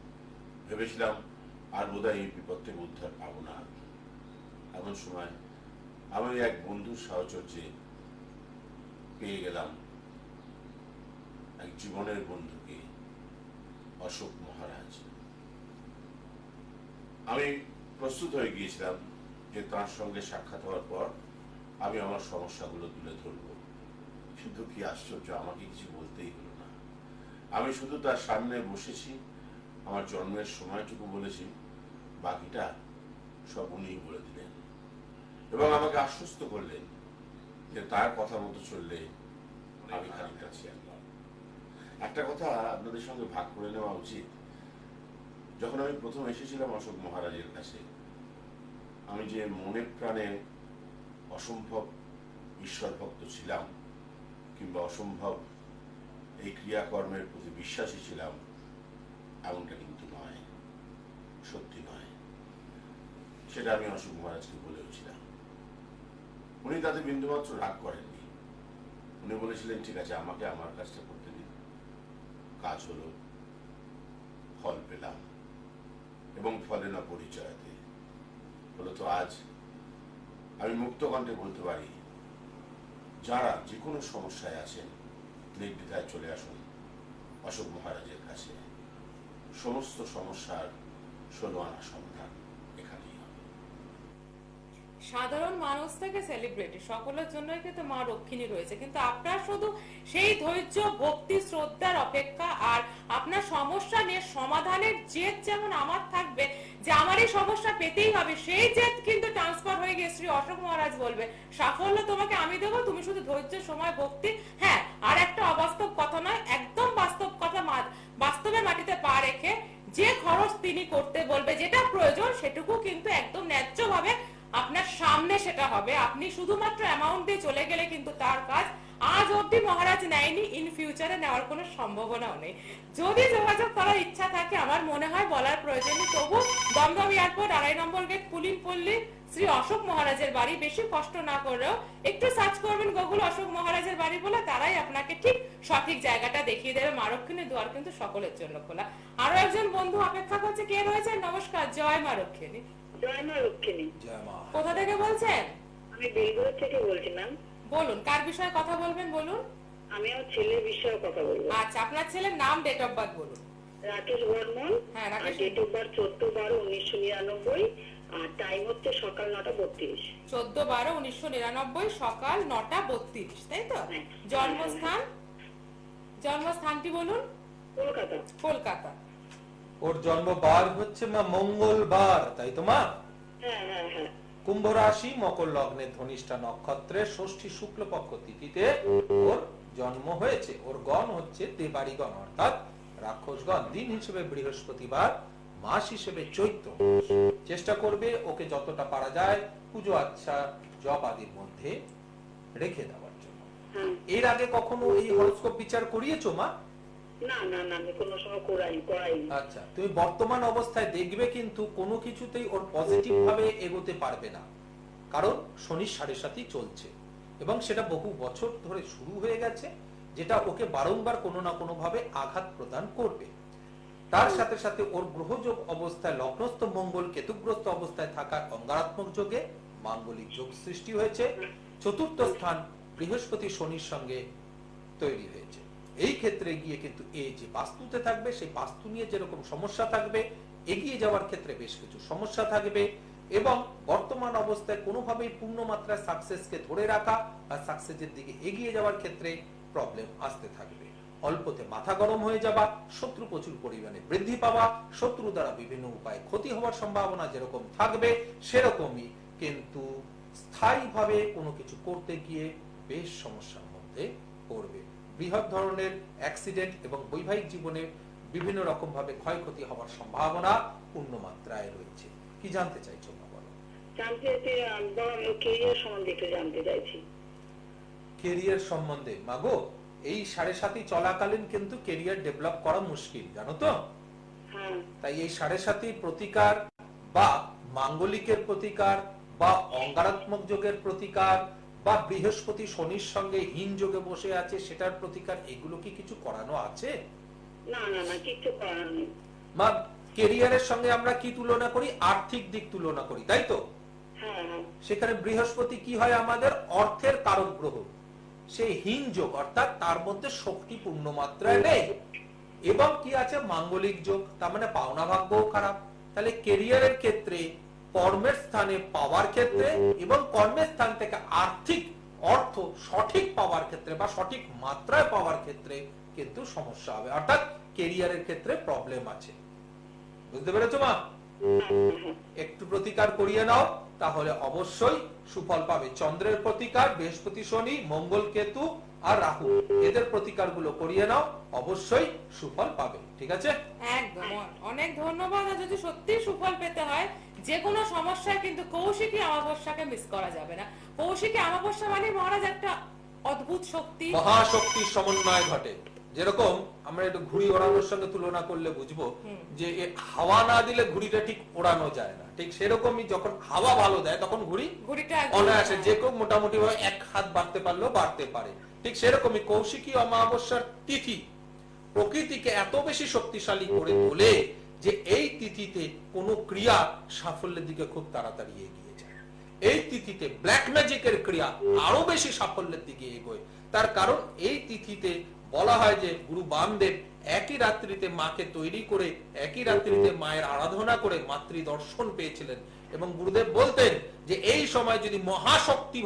ভেবেছিলাম আর বোধহয় এই বিপদ থেকে উদ্ধার পাবো না। এমন সময় আমি এক বন্ধুর সাহচর্যে পেয়ে গেলাম এক জীবনের বন্ধুকে, অশোক মহারাজ। আমি প্রস্তুত হয়ে গিয়েছিলাম যে তার সঙ্গে সাক্ষাৎ হওয়ার পর আমি আমার সমস্যাগুলো তুলে ধরব, কিন্তু কি আশ্চর্য, আমাকে কিছু বলতেই হলো না। আমি শুধু তার সামনে বসেছি, আমার জন্মের সময়টুকু বলেছি, বাকিটা সব উনিই বলে দিলেন এবং আমাকে আশ্বস্ত করলেন যে তার কথা মতো চললে আমি খানিকটা ছিলাম। একটা কথা আপনাদের সঙ্গে ভাগ করে নেওয়া উচিত। যখন আমি প্রথম এসেছিলাম অশোক মহারাজের কাছে, আমি যে মনে প্রাণে অসম্ভব ঈশ্বর ভক্ত ছিলাম, কিংবা অসম্ভব এই ক্রিয়াকর্মের প্রতি বিশ্বাসী ছিলাম, এমনটা কিন্তু নয়, সত্যি নয়। সেটা আমি অশোক মহারাজকে বলেওছিলাম। উনি তাতে বিন্দুমাত্র রাগ করেননি। উনি বলেছিলেন ঠিক আছে, আমাকে আমার কাজটা করতে দিন। কাজ হলো, ফল পেলাম, এবং ফলে না পরিচয়তে হলো। তো আজ আমি মুক্ত কণ্ঠে বলতে পারি, যারা যে কোনো সমস্যায় আছেন নির্দ্বিধায় চলে আসুন অশোক মহারাজের কাছে। সমস্ত সমস্যার 16 আনা সমাধান এখানেই হবে। সাধারণ মানুষ থেকে সেলিব্রিটি সকলের জন্যই কিন্তু মা রক্ষিণী রয়েছে, কিন্তু আপনার শুধু সেই ধৈর্য, ভক্তি, শ্রদ্ধার অপেক্ষা, আর আপনার সমস্যা নিয়ে সমাধানের জেদ যেমন আমার থাকবে যে আমার এই সমস্যা পেতেই হবে, সেই জেদ কিন্তু ট্রান্সফার হয়ে গিয়ে শ্রী অশোক মহারাজ বলবে সাফল্য তোমাকে আমি দেবো, তুমি শুধু ধৈর্য, সময়, ভক্তি। হ্যাঁ, আর একটা অবাস্তব কথা নয়, একদম বাস্তব কথা, বাস্তবে মাটিতে পা রেখে যে খরচ তিনি করতে বলবে, যেটা প্রয়োজন সেটুকু কিন্তু একদম ন্যায্য ভাবে আপনার সামনে সেটা হবে। আপনি শুধুমাত্র অ্যামাউন্ট দিয়ে চলে গেলে কিন্তু তার কাজ আজ অবধি মহারাজ নেয়নি, ইন ফিউচারে নেওয়ার কোনো সম্ভাবনাও নেই। যদি যোগাযোগ করার ইচ্ছা থাকে, আমার মনে হয় বলার প্রয়োজন নেই, তবু দমদম এয়ারপোর্ট 2.5 নম্বর গেট পুলিন পল্লী শ্রী অশোক মহারাজের বাড়ি, বেশি কষ্ট না করেও একটু সার্চ করবেন গুগল অশোক মহারাজের বাড়ি বলে, তারাই আপনাকে ঠিক সঠিক জায়গাটা দেখিয়ে দেবে। মা রক্ষিণীর দুয়ার কিন্তু সকলের জন্য খোলা। আরো একজন বন্ধু অপেক্ষা করছে, কে রয়েছে? নমস্কার, জয় মা রক্ষিণী। জয় মা রক্ষিণী। জয় মা। কোথা থেকে বলছেন? আমি বেলগুড়া থেকে বলছি ম্যাম। বলুন, কার বিষয়ে কথা বলবেন বলুন। আমি আমার ছেলের বিষয়ে কথা বলবো। আচ্ছা, আপনার ছেলের নাম, ডেট অফ বার্থ বলুন। রাকেশ বর্মন। হ্যাঁ, রাকেশ। ডেট অফ বার্থ 14/12/1999, আর টাইম হচ্ছে সকাল 9:32। 14/12/1999 সকাল 9:32, তাই তো? হ্যাঁ। জন্মস্থান? জন্মস্থানটি বলুন। কলকাতা। কলকাতা। ওর জন্মবার হচ্ছে মা মঙ্গলবার, তাই তো মা? হ্যাঁ হ্যাঁ হ্যাঁ। কুম্ভ রাশি, মকর লগ্নে, ধনিষ্ঠা নক্ষত্রে, ষষ্ঠী শুক্লপক্ষ তিথিতে ওর জন্ম হয়েছে। ওর গণ হচ্ছে দেবাড়িগণ, অর্থাৎ রাক্ষসগণ। দিন হিসেবে বৃহস্পতিবার, মাস হিসেবে চৈত্র। চেষ্টা করবে ওকে যতটা পারা যায় পুজো আচ্ছা জপ আদির মধ্যে রেখে দেওয়ার জন্য। হ্যাঁ। এর আগে কখনো এই হরোস্কোপ বিচার করিয়েছো মা? না না না, আমি কোনো সময় করাইনি। আচ্ছা, তুমি বর্তমান অবস্থায় দেখবে কিন্তু কোনো কিছুতেই ওর পজিটিভ ভাবে এগোতে পারবে না, কারণ শনি 7.5 চলছে এবং সেটা বহু বছর ধরে শুরু হয়ে গেছে, যেটা ওকে বারংবার কোনো না কোনো ভাবে আঘাত প্রদান করবে। তার সাথে সাথে ওর গ্রহযোগ অবস্থায় লগ্নস্থ মঙ্গল কেতুগ্রস্ত অবস্থায় থাকার অঙ্গারাত্মক যোগে মাঙ্গলিক যোগ সৃষ্টি হয়েছে। চতুর্থ স্থান বৃহস্পতি শনির সঙ্গে তৈরি হয়েছে। এই ক্ষেত্রে গিয়ে কিন্তু এই যে বাস্তুতে থাকবে, সেই বাস্তু নিয়ে যেরকম সমস্যা থাকবে, এগিয়ে যাওয়ার ক্ষেত্রে বেশ কিছু সমস্যা থাকবে এবং বর্তমান অবস্থায় কোনোভাবেই পূর্ণ মাত্রায় সাকসেসকে ধরে রাখা বা সাকসেসের দিকে এগিয়ে যাওয়ার ক্ষেত্রে প্রবলেম আসতে থাকবে। অল্পতে মাথা গরম হয়ে যাওয়া, শত্রু প্রচুর পরিমাণে বৃদ্ধি পাওয়া, শত্রু দ্বারা বিভিন্ন উপায়ে ক্ষতি হওয়ার সম্ভাবনা যেরকম থাকবে, সেরকমই কিন্তু স্থায়ীভাবে কোনো কিছু করতে গিয়ে বেশ সমস্যার মধ্যে পড়বে। বৃহৎ ধরনের অ্যাক্সিডেন্ট এবং বৈবাহিক জীবনে বিভিন্ন রকম ভাবে ক্ষয়ক্ষতি হওয়ার সম্ভাবনা পূর্ণ মাত্রায় রয়েছে। কি জানতে চাইছো না বলো? কেরিয়ার সম্বন্ধে একটু জানতে চাইছি। কেরিয়ার সম্বন্ধে মাগো, এই 7.5 চলাকালীন কিন্তু কেরিয়ার ডেভেলপ করা মুশকিল, জানো তো? হ্যাঁ। তাই এই 7.5 প্রতিকার বা মাঙ্গলিকের প্রতিকার বা অঙ্গারাত্মক যোগের প্রতিকার বা বৃহস্পতি শনির সঙ্গে হীন যোগে বসে আছে সেটার প্রতিকার, এগুলো কি কিছু করানো আছে? না না না, কিছু করার নেই। মা, কেরিয়ারের সঙ্গে আমরা কি তুলনা করি? আর্থিক দিক তুলনা করি, তাই তো? হ্যাঁ হ্যাঁ। সেখানে বৃহস্পতি কি হয়? আমাদের অর্থের কারক গ্রহ। সেই হীন যোগ, অর্থাৎ তার মধ্যে শক্তি পূর্ণ মাত্রায় নেই। এবং কি আছে? মাঙ্গলিক যোগ, তার মানে পাওনা ভাগ্যও খারাপ। তাহলে কেরিয়ারের ক্ষেত্রে, কর্মের স্থানে পাওয়ার ক্ষেত্রে এবং কর্মের স্থান থেকে আর্থিক অর্থ সঠিক পাওয়ার ক্ষেত্রে বা সঠিক মাত্রায় পাওয়ার ক্ষেত্রে কিন্তু সমস্যা হবে, অর্থাৎ কেরিয়ারের ক্ষেত্রে প্রবলেম আছে। বুঝতে পেরেছো মা? একটু প্রতিকার করিয়ে নাও, তাহলে অবশ্যই সুফল পাবে। চন্দ্রের প্রতিকার, বৃহস্পতি শনি, মঙ্গল কেতু আর রাহু, এদের প্রতিকার গুলো করিয়ে নাও, অবশ্যই সুফল পাবে। ঠিক আছে? একদম, অনেক ধন্যবাদ। আর যদি সত্যি সুফল পেতে হয় যে কোনো সমস্যায় কিন্তু কৌশিকী অমাবস্যাকে মিস করা যাবে না। কৌশিকী অমাবস্যা মানে মহারাজ একটা অদ্ভুত শক্তি, মহাশক্তির সমন্বয় ঘটে। যেরকম আমরা একটু ঘুড়ি ওড়ানোর সঙ্গে তুলনা করলে বুঝবো যে হাওয়া না দিলে ঘুড়িটা ঠিক ওড়ানো যায় না, ঠিক সেরকমই যখন হাওয়া ভালো দেয় তখন ঘুড়িটা অনায়াসে যে কেউ মোটামুটি ভাবে 1 হাত বাড়তে পারলেও বাড়তে পারে। ঠিক সেরকমই কৌশিকী অমাবস্যার তিথি প্রকৃতিকে এত বেশি শক্তিশালী করে তোলে যে এই তিথিতে কোনো ক্রিয়া সাফল্যের দিকে খুব তাড়াতাড়ি এগিয়ে যায়। এই তিথিতে ব্ল্যাক ম্যাজিকের ক্রিয়া আরো বেশি সাফল্যের দিকে এগোয়। তার কারণ এই তিথিতে বলা হয় যে গুরু বামদেব একই রাত্রিতে মাকে তৈরি করে, একই রাত্রিতে মায়ের আরাধনা করে মাতৃ দর্শন পেয়েছিলেন এবং গুরুদেব বলতেন যে এই সময় যদি মহাশক্তি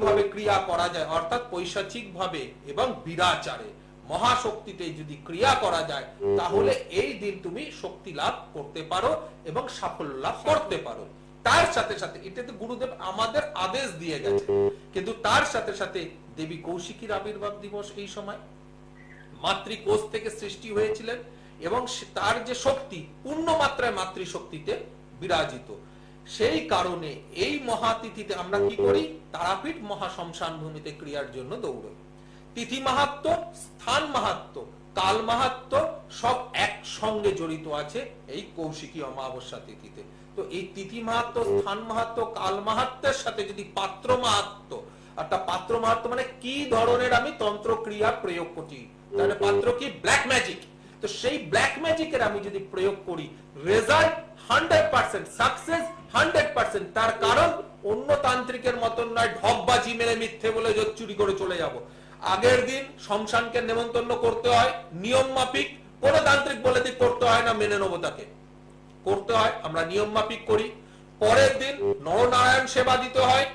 ভাবে ক্রিয়া করা যায়, অর্থাৎ পৈশাচিক ভাবে এবং বিরাচারে মহাশক্তিতে যদি ক্রিয়া করা যায়, তাহলে এই দিন তুমি শক্তি লাভ করতে পারো এবং সাফল্য লাভ করতে পারো। তার সাথে সাথে এটাতে গুরুদেব আমাদের আদেশ দিয়ে গেছে, কিন্তু তার সাথে সাথে দেবী কৌশিকীর আবির্ভাব দিবস এই সময় মাতৃকোষ থেকে সৃষ্টি হয়েছিলেন এবং তার যে শক্তি পূর্ণ মাত্রায় মাতৃশক্তিতে বিরাজিত, সেই কারণে এই মহাতিথিতে আমরা কি করি, তারাপীঠ মহাশ্মশান ভূমিতে ক্রিয়ার জন্য দৌড়ই। তিথি মাহাত্ম, স্থান মাহাত্ম, কাল মাহাত্ম সব একসঙ্গে জড়িত আছে এই কৌশিকী অমাবস্যা তিথিতে। তো এই তিথি মাহাত্ম, স্থান মাহাত্ম, কাল মাহাত্মের সাথে যদি পাত্র মাহাত্ম, অর্থাৎ পাত্র মাহাত্ম মানে কি ধরনের আমি তন্ত্র ক্রিয়া প্রয়োগ করি, তাহলে পাত্র কি ব্ল্যাক ম্যাজিক, তো সেই ব্ল্যাক ম্যাজিকের আমি যদি প্রয়োগ করি রেজাল্ট 100%, সাকসেস 100%। তার কারণ অন্য তান্ত্রিকের মতন নয় ঢপবাজি মেরে মিথ্যে বলে চুরি করে চলে যাব। আগের দিন শ্মশানকে নেমন্তন্ন করতে হয় নিয়ম মাফিক, কোন তান্ত্রিক বলে দিক করতে হয় না, মেনে নেবো তাকে, করতে হয়, আমরা নিয়ম মাফিক করি। পরের দিন নরনারায়ণ সেবা দিতে হয়,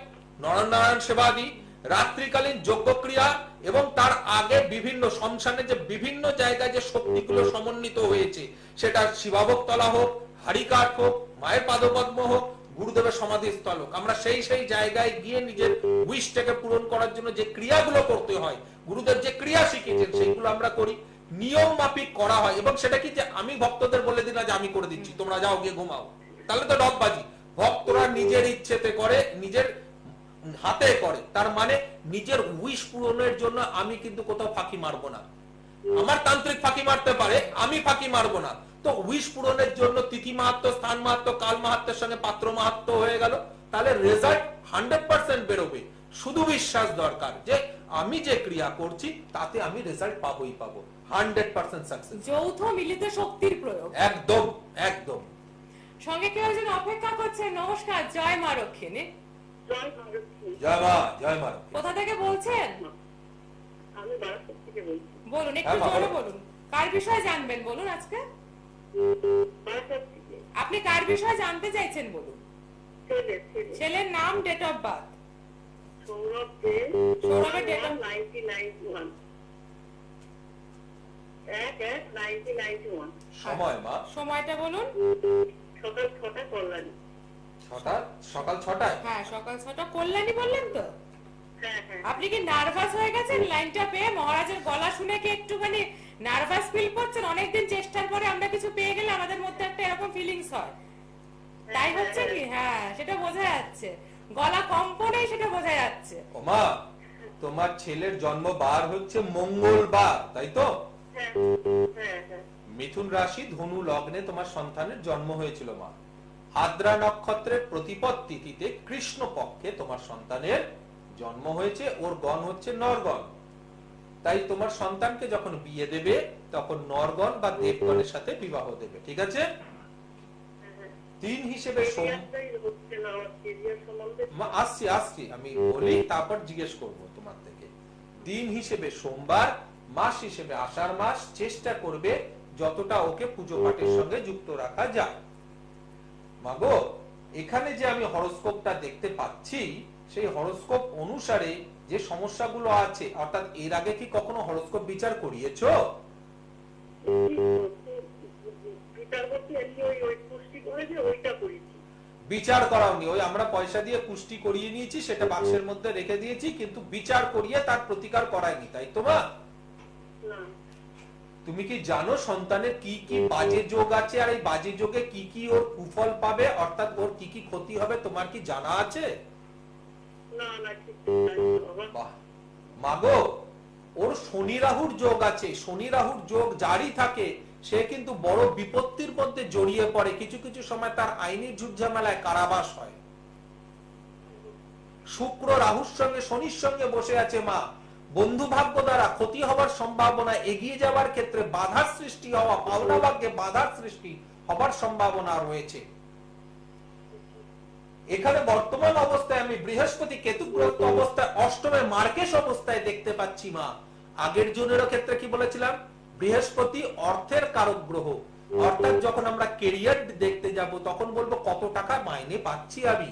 নরনারায়ণ সেবা দিই। রাত্রিকালীন যজ্ঞ ক্রিয়া এবং তার আগে বিভিন্ন শ্মশানে যে বিভিন্ন জায়গায় যে শক্তিগুলো সমন্বিত হয়েছে, সেটা শিবাভোগ তলা হোক, হাড়িকাঠ হোক, মায়ের পাদপদ্ম হোক, গুরুদেবের সমাধিস্থল হোক, আমরা সেই সেই জায়গায় গিয়ে নিজের উইশটাকে পূরণ করার জন্য যে ক্রিয়াগুলো করতে হয়, গুরুদেব যে ক্রিয়া শিখিয়েছেন সেইগুলো আমরা করি, নিয়ম মাফিক করা হয়। এবং সেটা কি যে আমি ভক্তদের বলে দিই না যে আমি করে দিচ্ছি তোমরা যাও গিয়ে ঘুমাও, তাহলে তো ডববাজি। ভক্তরা নিজের ইচ্ছেতে করে, নিজের হাতে করে, তার মানে নিজের উইশ পূরণের জন্য আমি কিন্তু কোথাও ফাঁকি মারবো না। আমার তান্ত্রিক ফাঁকি মারতে পারে, আমি ফাঁকি মারবো না। তো উইশ পূরণের জন্য তিথি মাহাত্ম, স্থান মাহাত্ম, কাল মাহাত্মের সঙ্গে পাত্র মাহাত্ম হয়ে গেল, তাহলে রেজাল্ট 100% বেরোবে। শুধু বিশ্বাস দরকার যে আমি যে ক্রিয়া করছি তাতে আমি রেজাল্ট পাবোই পাবো, 100% সাকসেস। যৌথ মিলিত শক্তির প্রয়োগ, একদম একদম। সঙ্গে কেউ একজন অপেক্ষা করছে। নমস্কার, জয় মা রক্ষিণী। জয় মা লক্ষ্মী। জয় মা, জয় মা। কোথা থেকে বলছেন? আমি বারাসাত থেকে বলছি। বলুন, একটু হ্যাঁ, জোরে বলো। বলুন। কার বিষয়ে জানবেন বলুন আজকে? বারাসাত থেকে। আপনি কার বিষয়ে জানতে চাইছেন বলুন? ছেলে ছেলে ছেলের নাম, ডেট অফ বার্থ। সৌরভ দে। সৌরভের date of- 1991 1/1/1991 সময় মা সময়টা বলুন। সকাল 6টা কল্যাণী। সকাল 6টায়। হ্যাঁ, সকাল 6টা। কল্যাণী বললেন তো? হ্যাঁ হ্যাঁ। আপনি কি নার্ভাস হয়ে গেছেন লাইনটা পেয়ে? মহারাজের গলা শুনে কি একটুখানি নার্ভাস ফিল করছেন? অনেকদিন চেষ্টার পরে আমরা কিছু পেয়ে গেলে আমাদের মধ্যে একটা এরকম ফিলিংস হয়, তাই হচ্ছে কি? হ্যাঁ, সেটা বোঝা যাচ্ছে, গলা কম্পনে সেটা বোঝা যাচ্ছে। ওমা, তোমার ছেলের জন্মবার হচ্ছে মঙ্গলবার, তাই তো? হ্যাঁ হ্যাঁ হ্যাঁ। মিথুন রাশি, ধনু লগ্নে তোমার সন্তানের জন্ম হয়েছিল মা। আদ্রা নক্ষত্রের প্রতিপদ তিথিতে কৃষ্ণ পক্ষে তোমার সন্তানের জন্ম হয়েছে, ওর গণ হচ্ছে নরগণ। তাই তোমার সন্তানকে যখন বিয়ে দেবে তখন নরগণ বা দেবগণের সাথে বিবাহ দেবে, ঠিক আছে? দিন হিসেবে কেরিয়ারটাই হচ্ছে না, আমার কেরিয়ার সম্বন্ধে। আসছি আসছি, আমি বলি তারপর জিজ্ঞেস করব তোমার থেকে। দিন হিসেবে সোমবার, মাস হিসেবে আষাঢ় মাস, চেষ্টা করবে যতটা ওকে পুজো পাঠের সঙ্গে যুক্ত রাখা যায়। মাগো, এখানে যে আমি হরোস্কোপটা দেখতে পাচ্ছি, সেই হরোস্কোপ অনুসারে যে সমস্যাগুলো আছে, অর্থাৎ এর আগে কি কখনো হরোস্কোপ বিচার করিয়েছো? বিচার করতে এমনি ওই পুষ্টি করে যে ওইটা করেছি। বিচার করাওনি, ওই আমরা পয়সা দিয়ে পুষ্টি করিয়ে নিয়েছি, সেটা বাক্সের মধ্যে রেখে দিয়েছি, কিন্তু বিচার করিয়ে তার প্রতিকার করায়নি, তাই তো মা? না। তুমি কি জানো সন্তানের কি কি বাজে যোগ আছে, আর এই বাজে যোগে কি কি ওর কুফল পাবে, অর্থাৎ ওর কি কি ক্ষতি হবে, তোমার কি জানা আছে? না না, ঠিক জানি না বাবা। বাহ মাগো, ওর শনি রাহুর যোগ আছে। শনি রাহুর যোগ জারি থাকে, সে কিন্তু বড় বিপত্তির মধ্যে জড়িয়ে পড়ে, কিছু কিছু সময় তার আইনি ঝুটঝামেলায় কারাবাস হয়। শুক্র রাহুর সঙ্গে শনির সঙ্গে বসে আছে মা, বন্ধু ভাগ্য দ্বারা ক্ষতি হবার সম্ভাবনা, এগিয়ে যাওয়ার ক্ষেত্রে বাধার সৃষ্টি হওয়া, পাওনা ভাগ্যে বাধার সৃষ্টি হবার সম্ভাবনা রয়েছে। এখানে বর্তমান অবস্থায় আমি বৃহস্পতি কেতুগ্রস্ত অবস্থায় অষ্টমে মার্কেশ অবস্থায় দেখতে পাচ্ছি মা। আগের জনের ক্ষেত্রে কি বলেছিলাম? বৃহস্পতি অর্থের কারক গ্রহ, অর্থাৎ যখন আমরা কেরিয়ার দেখতে যাব তখন বলবো কত টাকা মাইনে পাচ্ছি আমি,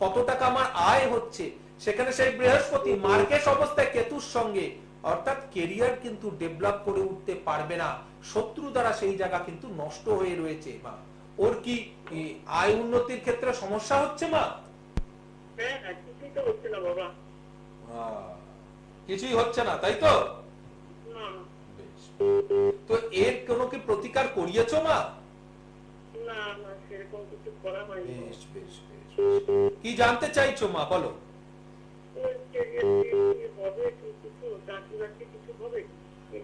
কত টাকা আমার আয় হচ্ছে। সেখানে সেই বৃহস্পতি মার্কেশ অবস্থায় কেতুর সঙ্গে, অর্থাৎ কেরিয়ার কিন্তু ডেভেলপ করে উঠতে পারবে না, শত্রু দ্বারা সেই জায়গা কিন্তু নষ্ট হয়ে রয়েছে মা। ওর কি আয় উন্নতির ক্ষেত্রে সমস্যা হচ্ছে মা? হ্যাঁ হ্যাঁ, কিছুই তো হচ্ছে না বাবা। কিছুই হচ্ছে না, তাই তো? না বেশ। তো এর কোনো কি প্রতিকার করিয়েছো মা? না না, সেরকম কিছু করা হয়নি। বেশ বেশ বেশ। কি জানতে চাইছো মা, বলো। হবে কিছু চাকরি বাকরি কিছু হবে?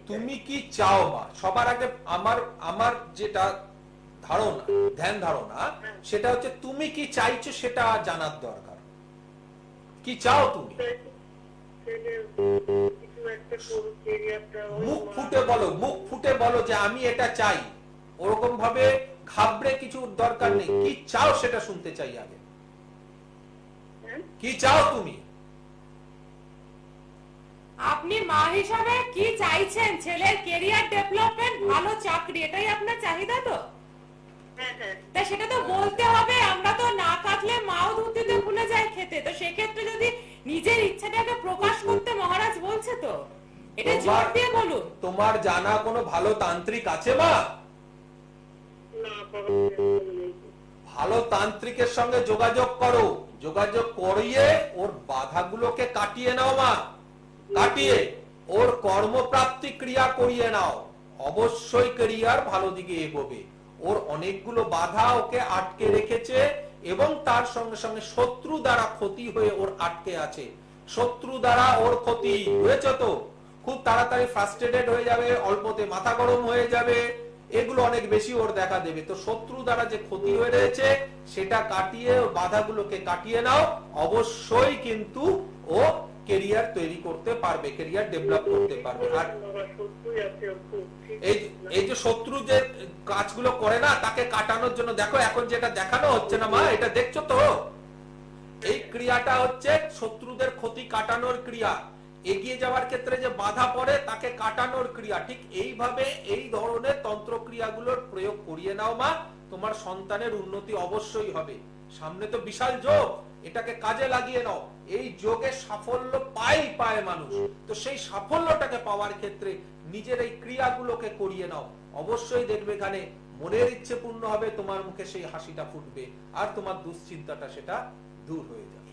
তুমি কি চাও মা? সবার আগে আমার যেটা ধারণা, ধ্যান ধারণা, সেটা হচ্ছে তুমি কি চাইছো সেটা জানার দরকার। কি চাও তুমি? কিছু একটা করুক, ক্যারিয়ারটা মুখ ফুটে বলো, মুখ ফুটে বলো যে আমি এটা চাই। ওরকম ভাবে ঘাবড়ে কিছু দরকার নেই। কি চাও সেটা শুনতে চাই আগে। কি চাও তুমি? আপনি মা হিসাবে কি চাইছেন? ছেলের ক্যারিয়ার ডেভেলপমেন্ট, ভালো চাকরি, এটাই আপনার চাহিদা তো? তা সেটা তো বলতে হবে। আমরা তো না কাটলে মাও দুধ দিতে ভুলে যায় খেতে। তো সেক্ষেত্রে যদি নিজের ইচ্ছাটাকে প্রকাশ করতে মহারাজ বলছে, তো এটা জোর দিয়ে বলুন। তোমার জানা কোনো ভালো তান্ত্রিক আছে মা? ভালো তান্ত্রিকের সঙ্গে যোগাযোগ করো। যোগাযোগ করিয়ে ওর বাধাগুলোকে কাটিয়ে নাও মা। কাটিয়ে ওর কর্মপ্রাপ্তি ক্রিয়া করিয়ে নাও। অবশ্যই ক্যারিয়ার ভালো দিকে এগোবে। ওর অনেকগুলো বাধা ওকে আটকে রেখেছে এবং তার সঙ্গে সঙ্গে শত্রু দ্বারা ক্ষতি হয়ে ওর আটকে আছে। শত্রু দ্বারা ওর ক্ষতি হয়েছে, তো খুব তাড়াতাড়ি ফ্রাস্ট্রেটেড হয়ে যাবে, অল্পতে মাথা গরম হয়ে যাবে, এগুলো অনেক বেশি ওর দেখা দেবে। তো শত্রু দ্বারা যে ক্ষতি হয়ে রয়েছে সেটা কাটিয়ে, বাধাগুলোকে কাটিয়ে নাও। অবশ্যই কিন্তু ও ক্যারিয়ার তৈরি করতে পারবে, ক্যারিয়ার ডেভেলপ করতে পারবে। আর এই যে শত্রু যে কাজগুলো করে না, তাকে কাটানোর জন্য দেখো এখন যেটা দেখানো হচ্ছে না মা, এটা দেখছো তো? এই ক্রিয়াটা হচ্ছে শত্রুদের ক্ষতি কাটানোর ক্রিয়া। এগিয়ে যাওয়ার ক্ষেত্রে যে বাধা পড়ে তাকে কাটানোর ক্রিয়া। ঠিক এইভাবে এই ধরনের তন্ত্র ক্রিয়াগুলোর প্রয়োগ করিয়ে নাও মা। তোমার সন্তানের উন্নতি অবশ্যই হবে। সামনে তো বিশাল যোগ, এটাকে কাজে লাগিয়ে নাও। এই যোগে সাফল্য পায় মানুষ। তো সেই সাফল্যটাকে পাওয়ার ক্ষেত্রে নিজের এই ক্রিয়াগুলোকে করিয়ে নাও। অবশ্যই দেখবে এখানে মনের ইচ্ছে পূর্ণ হবে, তোমার মুখে সেই হাসিটা ফুটবে আর তোমার দুশ্চিন্তাটা সেটা দূর হয়ে যাবে।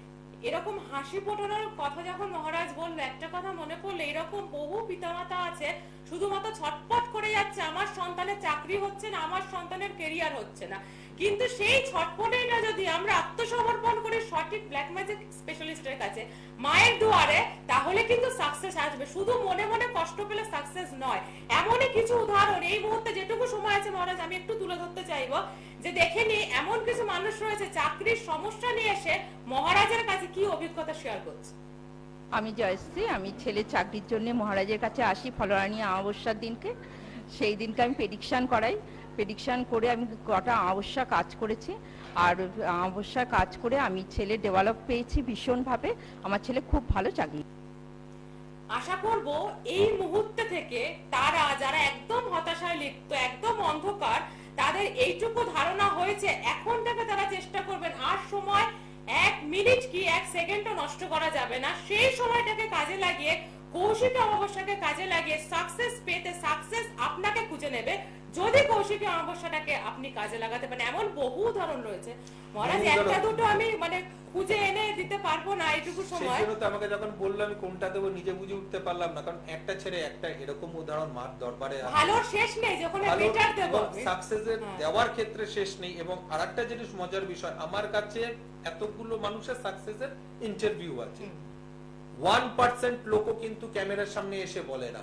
এরকম হাসি ফোটানোর কথা যখন মহারাজ বললো, একটা কথা মনে পড়লো, এরকম বহু পিতামাতা আছে শুধুমাত্র ছটপট করে যাচ্ছে, আমার সন্তানের চাকরি হচ্ছে না, আমার সন্তানের ক্যারিয়ার হচ্ছে না। কিন্তু সেই ছটপটেটা যদি আমরা আত্মসমর্পণ করি সঠিক ব্ল্যাক ম্যাজিক স্পেশালিস্টের কাছে, মায়ের দুয়ারে, তাহলে কিন্তু সাকসেস আসবে। শুধু মনে মনে কষ্ট পেলে সাকসেস নয়। এমনই কিছু উদাহরণ এই মুহূর্তে যেটুকু সময় আছে মহারাজ আমি একটু তুলে ধরতে চাইবো, যে দেখে নি এমন কিছু মানুষ রয়েছে চাকরির সমস্যা নিয়ে এসে মহারাজের কাছে কি অভিজ্ঞতা শেয়ার করছে। আমি জয়শ্রী, আমি ছেলের চাকরির জন্য মহারাজের কাছে আসি ফলোয়ারানি অমাবস্যার দিনকে। সেই দিনকে আমি প্রেডিকশন করাই। প্রেডিকশন করে আমি কটা অমাবস্যা কাজ করেছি, আর অমাবস্যা কাজ করে আমি ছেলে ডেভেলপ পেয়েছি ভীষণভাবে। আমার ছেলে খুব ভালো চাকরি। আশা করব এই মুহূর্তে থেকে তারা যারা একদম হতাশায় লিপ্ত, একদম অন্ধকার, তাদের এইটুকু ধারণা হয়েছে, এখন থেকে তারা চেষ্টা করবেন আর সময় এক মিনিট কি এক সেকেন্ডও নষ্ট করা যাবে না। সেই সময়টাকে কাজে লাগিয়ে, কৌশিকী অমাবস্যাকে কাজে লাগিয়ে সাকসেস পেতে, সাকসেস আপনাকে খুঁজে নেবে যদি কৌশিকী অমাবস্যাটাকে আপনি কাজে লাগাতে পারেন। এমন বহু উদাহরণ রয়েছে মহারাজ, একটা দুটো আমি খুঁজে এনে দিতে পারবো না এইটুকু সময়। সেজন্য তো আমাকে যখন বললো আমি কোনটা দেবো নিজে বুঝে উঠতে পারলাম না, কারণ একটা ছেড়ে একটা এরকম উদাহরণ মার দরবারে আছে। ভালোর শেষ নেই, যখন বেটার দেব সাকসেসের দেওয়ার ক্ষেত্রে শেষ নেই। এবং আরেকটা জিনিস মজার বিষয়, আমার কাছে এতগুলো মানুষের সাকসেসের ইন্টারভিউ আছে, 1% লোকও কিন্তু ক্যামেরার সামনে এসে বলে না।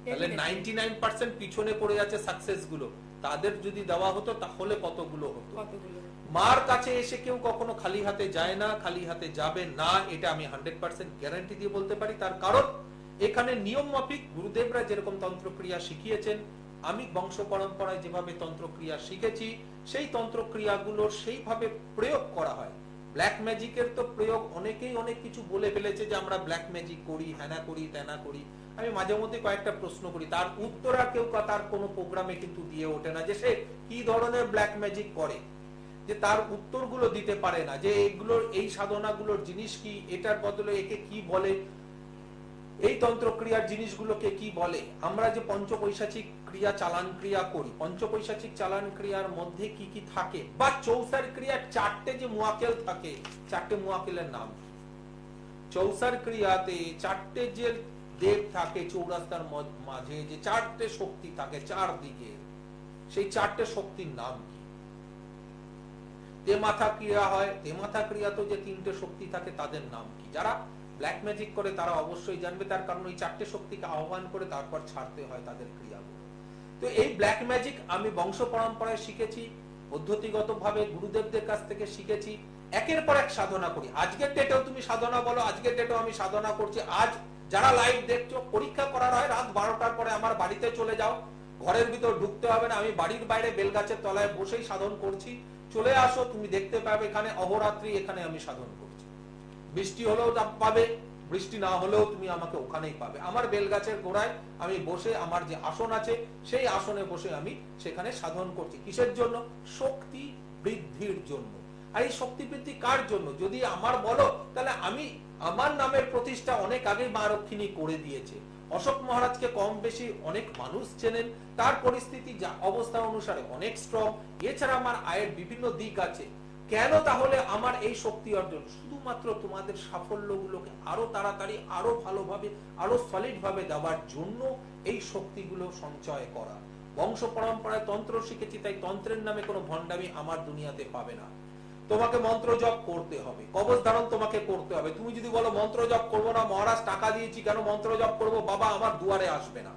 তাহলে 99% পিছনে পড়ে যাচ্ছে সাকসেস গুলো। তাদের যদি দেওয়া হতো তাহলে কতগুলো হতো। মার কাছে এসে কেউ কখনো খালি হাতে যায় না, খালি হাতে যাবে না, এটা আমি 100% গ্যারান্টি দিয়ে বলতে পারি। তার কারণ এখানে নিয়ম মাফিক গুরুদেবরা যেরকম তন্ত্রক্রিয়া শিখিয়েছেন, আমি বংশ পরম্পরায় যেভাবে তন্ত্রক্রিয়া শিখেছি, সেই তন্ত্রক্রিয়াগুলোর সেইভাবে প্রয়োগ করা হয়। ব্ল্যাক ম্যাজিকের তো প্রয়োগ অনেকেই অনেক কিছু বলে ফেলেছে যে আমরা ব্ল্যাক ম্যাজিক করি, হ্যানা করি, ত্যানা করি। আমি মাঝে মধ্যে কয়েকটা প্রশ্ন করি, তার উত্তর আর কেউ তার কোনো প্রোগ্রামে কিন্তু দিয়ে ওঠে না, যে সে কি ধরনের ব্ল্যাক ম্যাজিক করে, যে তার উত্তরগুলো দিতে পারে না, যে এগুলোর এই সাধনাগুলোর জিনিস কি, এটার বদলে একে কি বলে, এই তন্ত্রক্রিয়ার জিনিসগুলোকে কি বলে। আমরা যে পঞ্চপৈশাচিক ক্রিয়া চালান ক্রিয়া করি, পঞ্চপৈশাচিক চালান ক্রিয়ার মধ্যে কি কি থাকে, বা চৌসার ক্রিয়ার 4টে যে মুয়াক্কেল থাকে, 4টে মুয়াক্কেলের নাম। চৌসার ক্রিয়াতে 4টে যে দেব থাকে চৌরাস্তার মাঝে, যে 4টে শক্তি থাকে চারদিকে, সেই 4টে শক্তির নাম কি। তেমাথা ক্রিয়া হয়, তেমাথা ক্রিয়াতে যে 3টে শক্তি থাকে তাদের নাম কি? যারা ব্ল্যাক ম্যাজিক করে তারা অবশ্যই জানবে, তার কারণ ওই 4টে শক্তিকে আহ্বান করে তারপর ছাড়তে হয় তাদের ক্রিয়াগুলো। তো এই ব্ল্যাক ম্যাজিক আমি বংশ পরম্পরায় শিখেছি, পদ্ধতিগতভাবে গুরুদেবদের কাছ থেকে শিখেছি, একের পর এক সাধনা করি। আজকের ডেটেও তুমি সাধনা বলো, আজকের ডেটেও আমি সাধনা করছি। আজ যারা লাইভ দেখছো, পরীক্ষা করার হয় রাত 12টার পরে আমার বাড়িতে চলে যাও, ঘরের ভিতর ঢুকতে হবে না, আমি বাড়ির বাইরে বেলগাছের তলায় বসেই সাধন করছি, চলে আসো, তুমি দেখতে পাবে এখানে অহরাত্রি এখানে আমি সাধন করছি। বৃষ্টি হলেও পাবে, বৃষ্টি না হলেও তুমি আমাকে ওখানেই পাবে। আমার বেলগাছের গোড়ায় আমি বসে, আমার যে আসন আছে সেই আসনে বসে আমি সেখানে সাধন করছি। কিসের জন্য? শক্তি বৃদ্ধির জন্য। আর এই শক্তি বৃদ্ধি কার জন্য? যদি আমার বলো, তাহলে আমি, আমার নামের প্রতিষ্ঠা অনেক আগে মা রক্ষিণী করে দিয়েছে। অশোক মহারাজকে কম বেশি অনেক মানুষ চেনেন, তার পরিস্থিতি যা অবস্থা অনুসারে অনেক স্ট্রং। এছাড়া আমার আয়ের বিভিন্ন দিক আছে। কেন তাহলে আমার এই শক্তি অর্জন? শুধুমাত্র তোমাদের সাফল্যগুলোকে আরো তাড়াতাড়ি, আরো ভালোভাবে, আরো সলিড ভাবে দেওয়ার জন্য এই শক্তিগুলো সঞ্চয় করা। বংশ পরম্পরায় তন্ত্র শিখেছি, তাই তন্ত্রের নামে কোনো ভণ্ডামি আমার দুনিয়াতে পাবে না। তোমাকে মন্ত্র জপ করতে হবে, কবচ ধারণ তোমাকে করতে হবে। তুমি যদি বলো মন্ত্র জপ করবো না, মহারাজ টাকা দিয়েছি কেন মন্ত্র জপ করবো, বাবা আমার দুয়ারে আসবে না,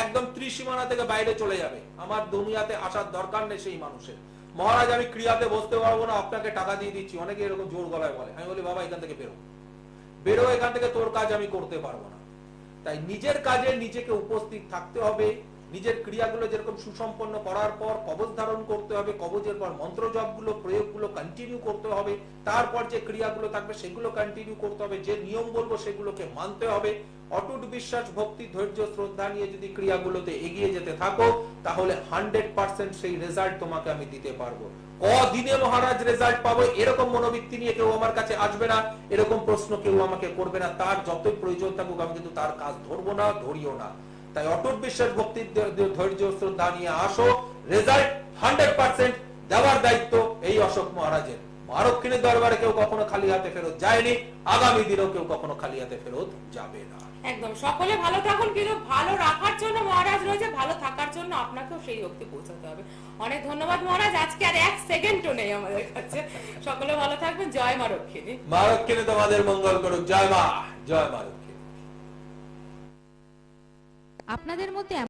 একদম ত্রিসীমানা থেকে বাইরে চলে যাবে, আমার দুনিয়াতে আসার দরকার নেই সেই মানুষের। মহারাজ আমি ক্রিয়াতে বসতে পারবো না, আপনাকে টাকা দিয়ে দিচ্ছি, অনেকে এরকম জোর গলায় বলে। আমি বলি বাবা এখান থেকে বেরো, বেরো এখান থেকে, তোর কাজ আমি করতে পারবো না। তাই নিজের কাজে নিজেকে উপস্থিত থাকতে হবে। নিজের ক্রিয়াগুলো যেরকম সুসম্পন্ন করার পর কবচ ধারণ করতে হবে, কবচের পর মন্ত্র জপগুলো, প্রয়োগগুলো কন্টিনিউ করতে হবে। তারপর যে ক্রিয়াগুলো থাকবে সেগুলো কন্টিনিউ করতে হবে, যে নিয়ম বলবো সেগুলোকে মানতে হবে। অটুট বিশ্বাস, ভক্তি, ধৈর্য, শ্রদ্ধা নিয়ে যদি ক্রিয়াগুলোতে এগিয়ে যেতে থাকো, তাহলে 100% সেই রেজাল্ট তোমাকে আমি দিতে পারবো। কদিনে মহারাজ রেজাল্ট পাবো এরকম মনোবৃত্তি নিয়ে কেউ আমার কাছে আসবে না, এরকম প্রশ্ন কেউ আমাকে করবে না। তার যতই প্রয়োজন থাকুক আমি কিন্তু তার কাজ ধরবো না, ধরিও না। তাই অটুট বিশ্বাস, ভক্তি, ধৈর্য, শ্রদ্ধা নিয়ে আসো, রেজাল্ট 100% দেওয়ার দায়িত্ব এই অশোক মহারাজের। মা রক্ষিণীর দরবারে কেউ কখনো খালি হাতে ফেরত যায়নি, আগামী দিনেও কেউ কখনো খালি হাতে ফেরত যাবে না। একদম। সকলে ভালো থাকুন, কিন্তু ভালো রাখার জন্য মহারাজ রয়েছে, ভালো থাকার জন্য আপনাকেও সেই অবধি পৌঁছাতে হবে। অনেক ধন্যবাদ মহারাজ, আজকে আর 1 সেকেন্ডও নেই আমাদের কাছে। সকলে ভালো থাকবেন। জয় মা রক্ষিণী। মা রক্ষিণী তোমাদের মঙ্গল করুক। জয় মা, জয় মা রক্ষিণী। আপনাদের মধ্যে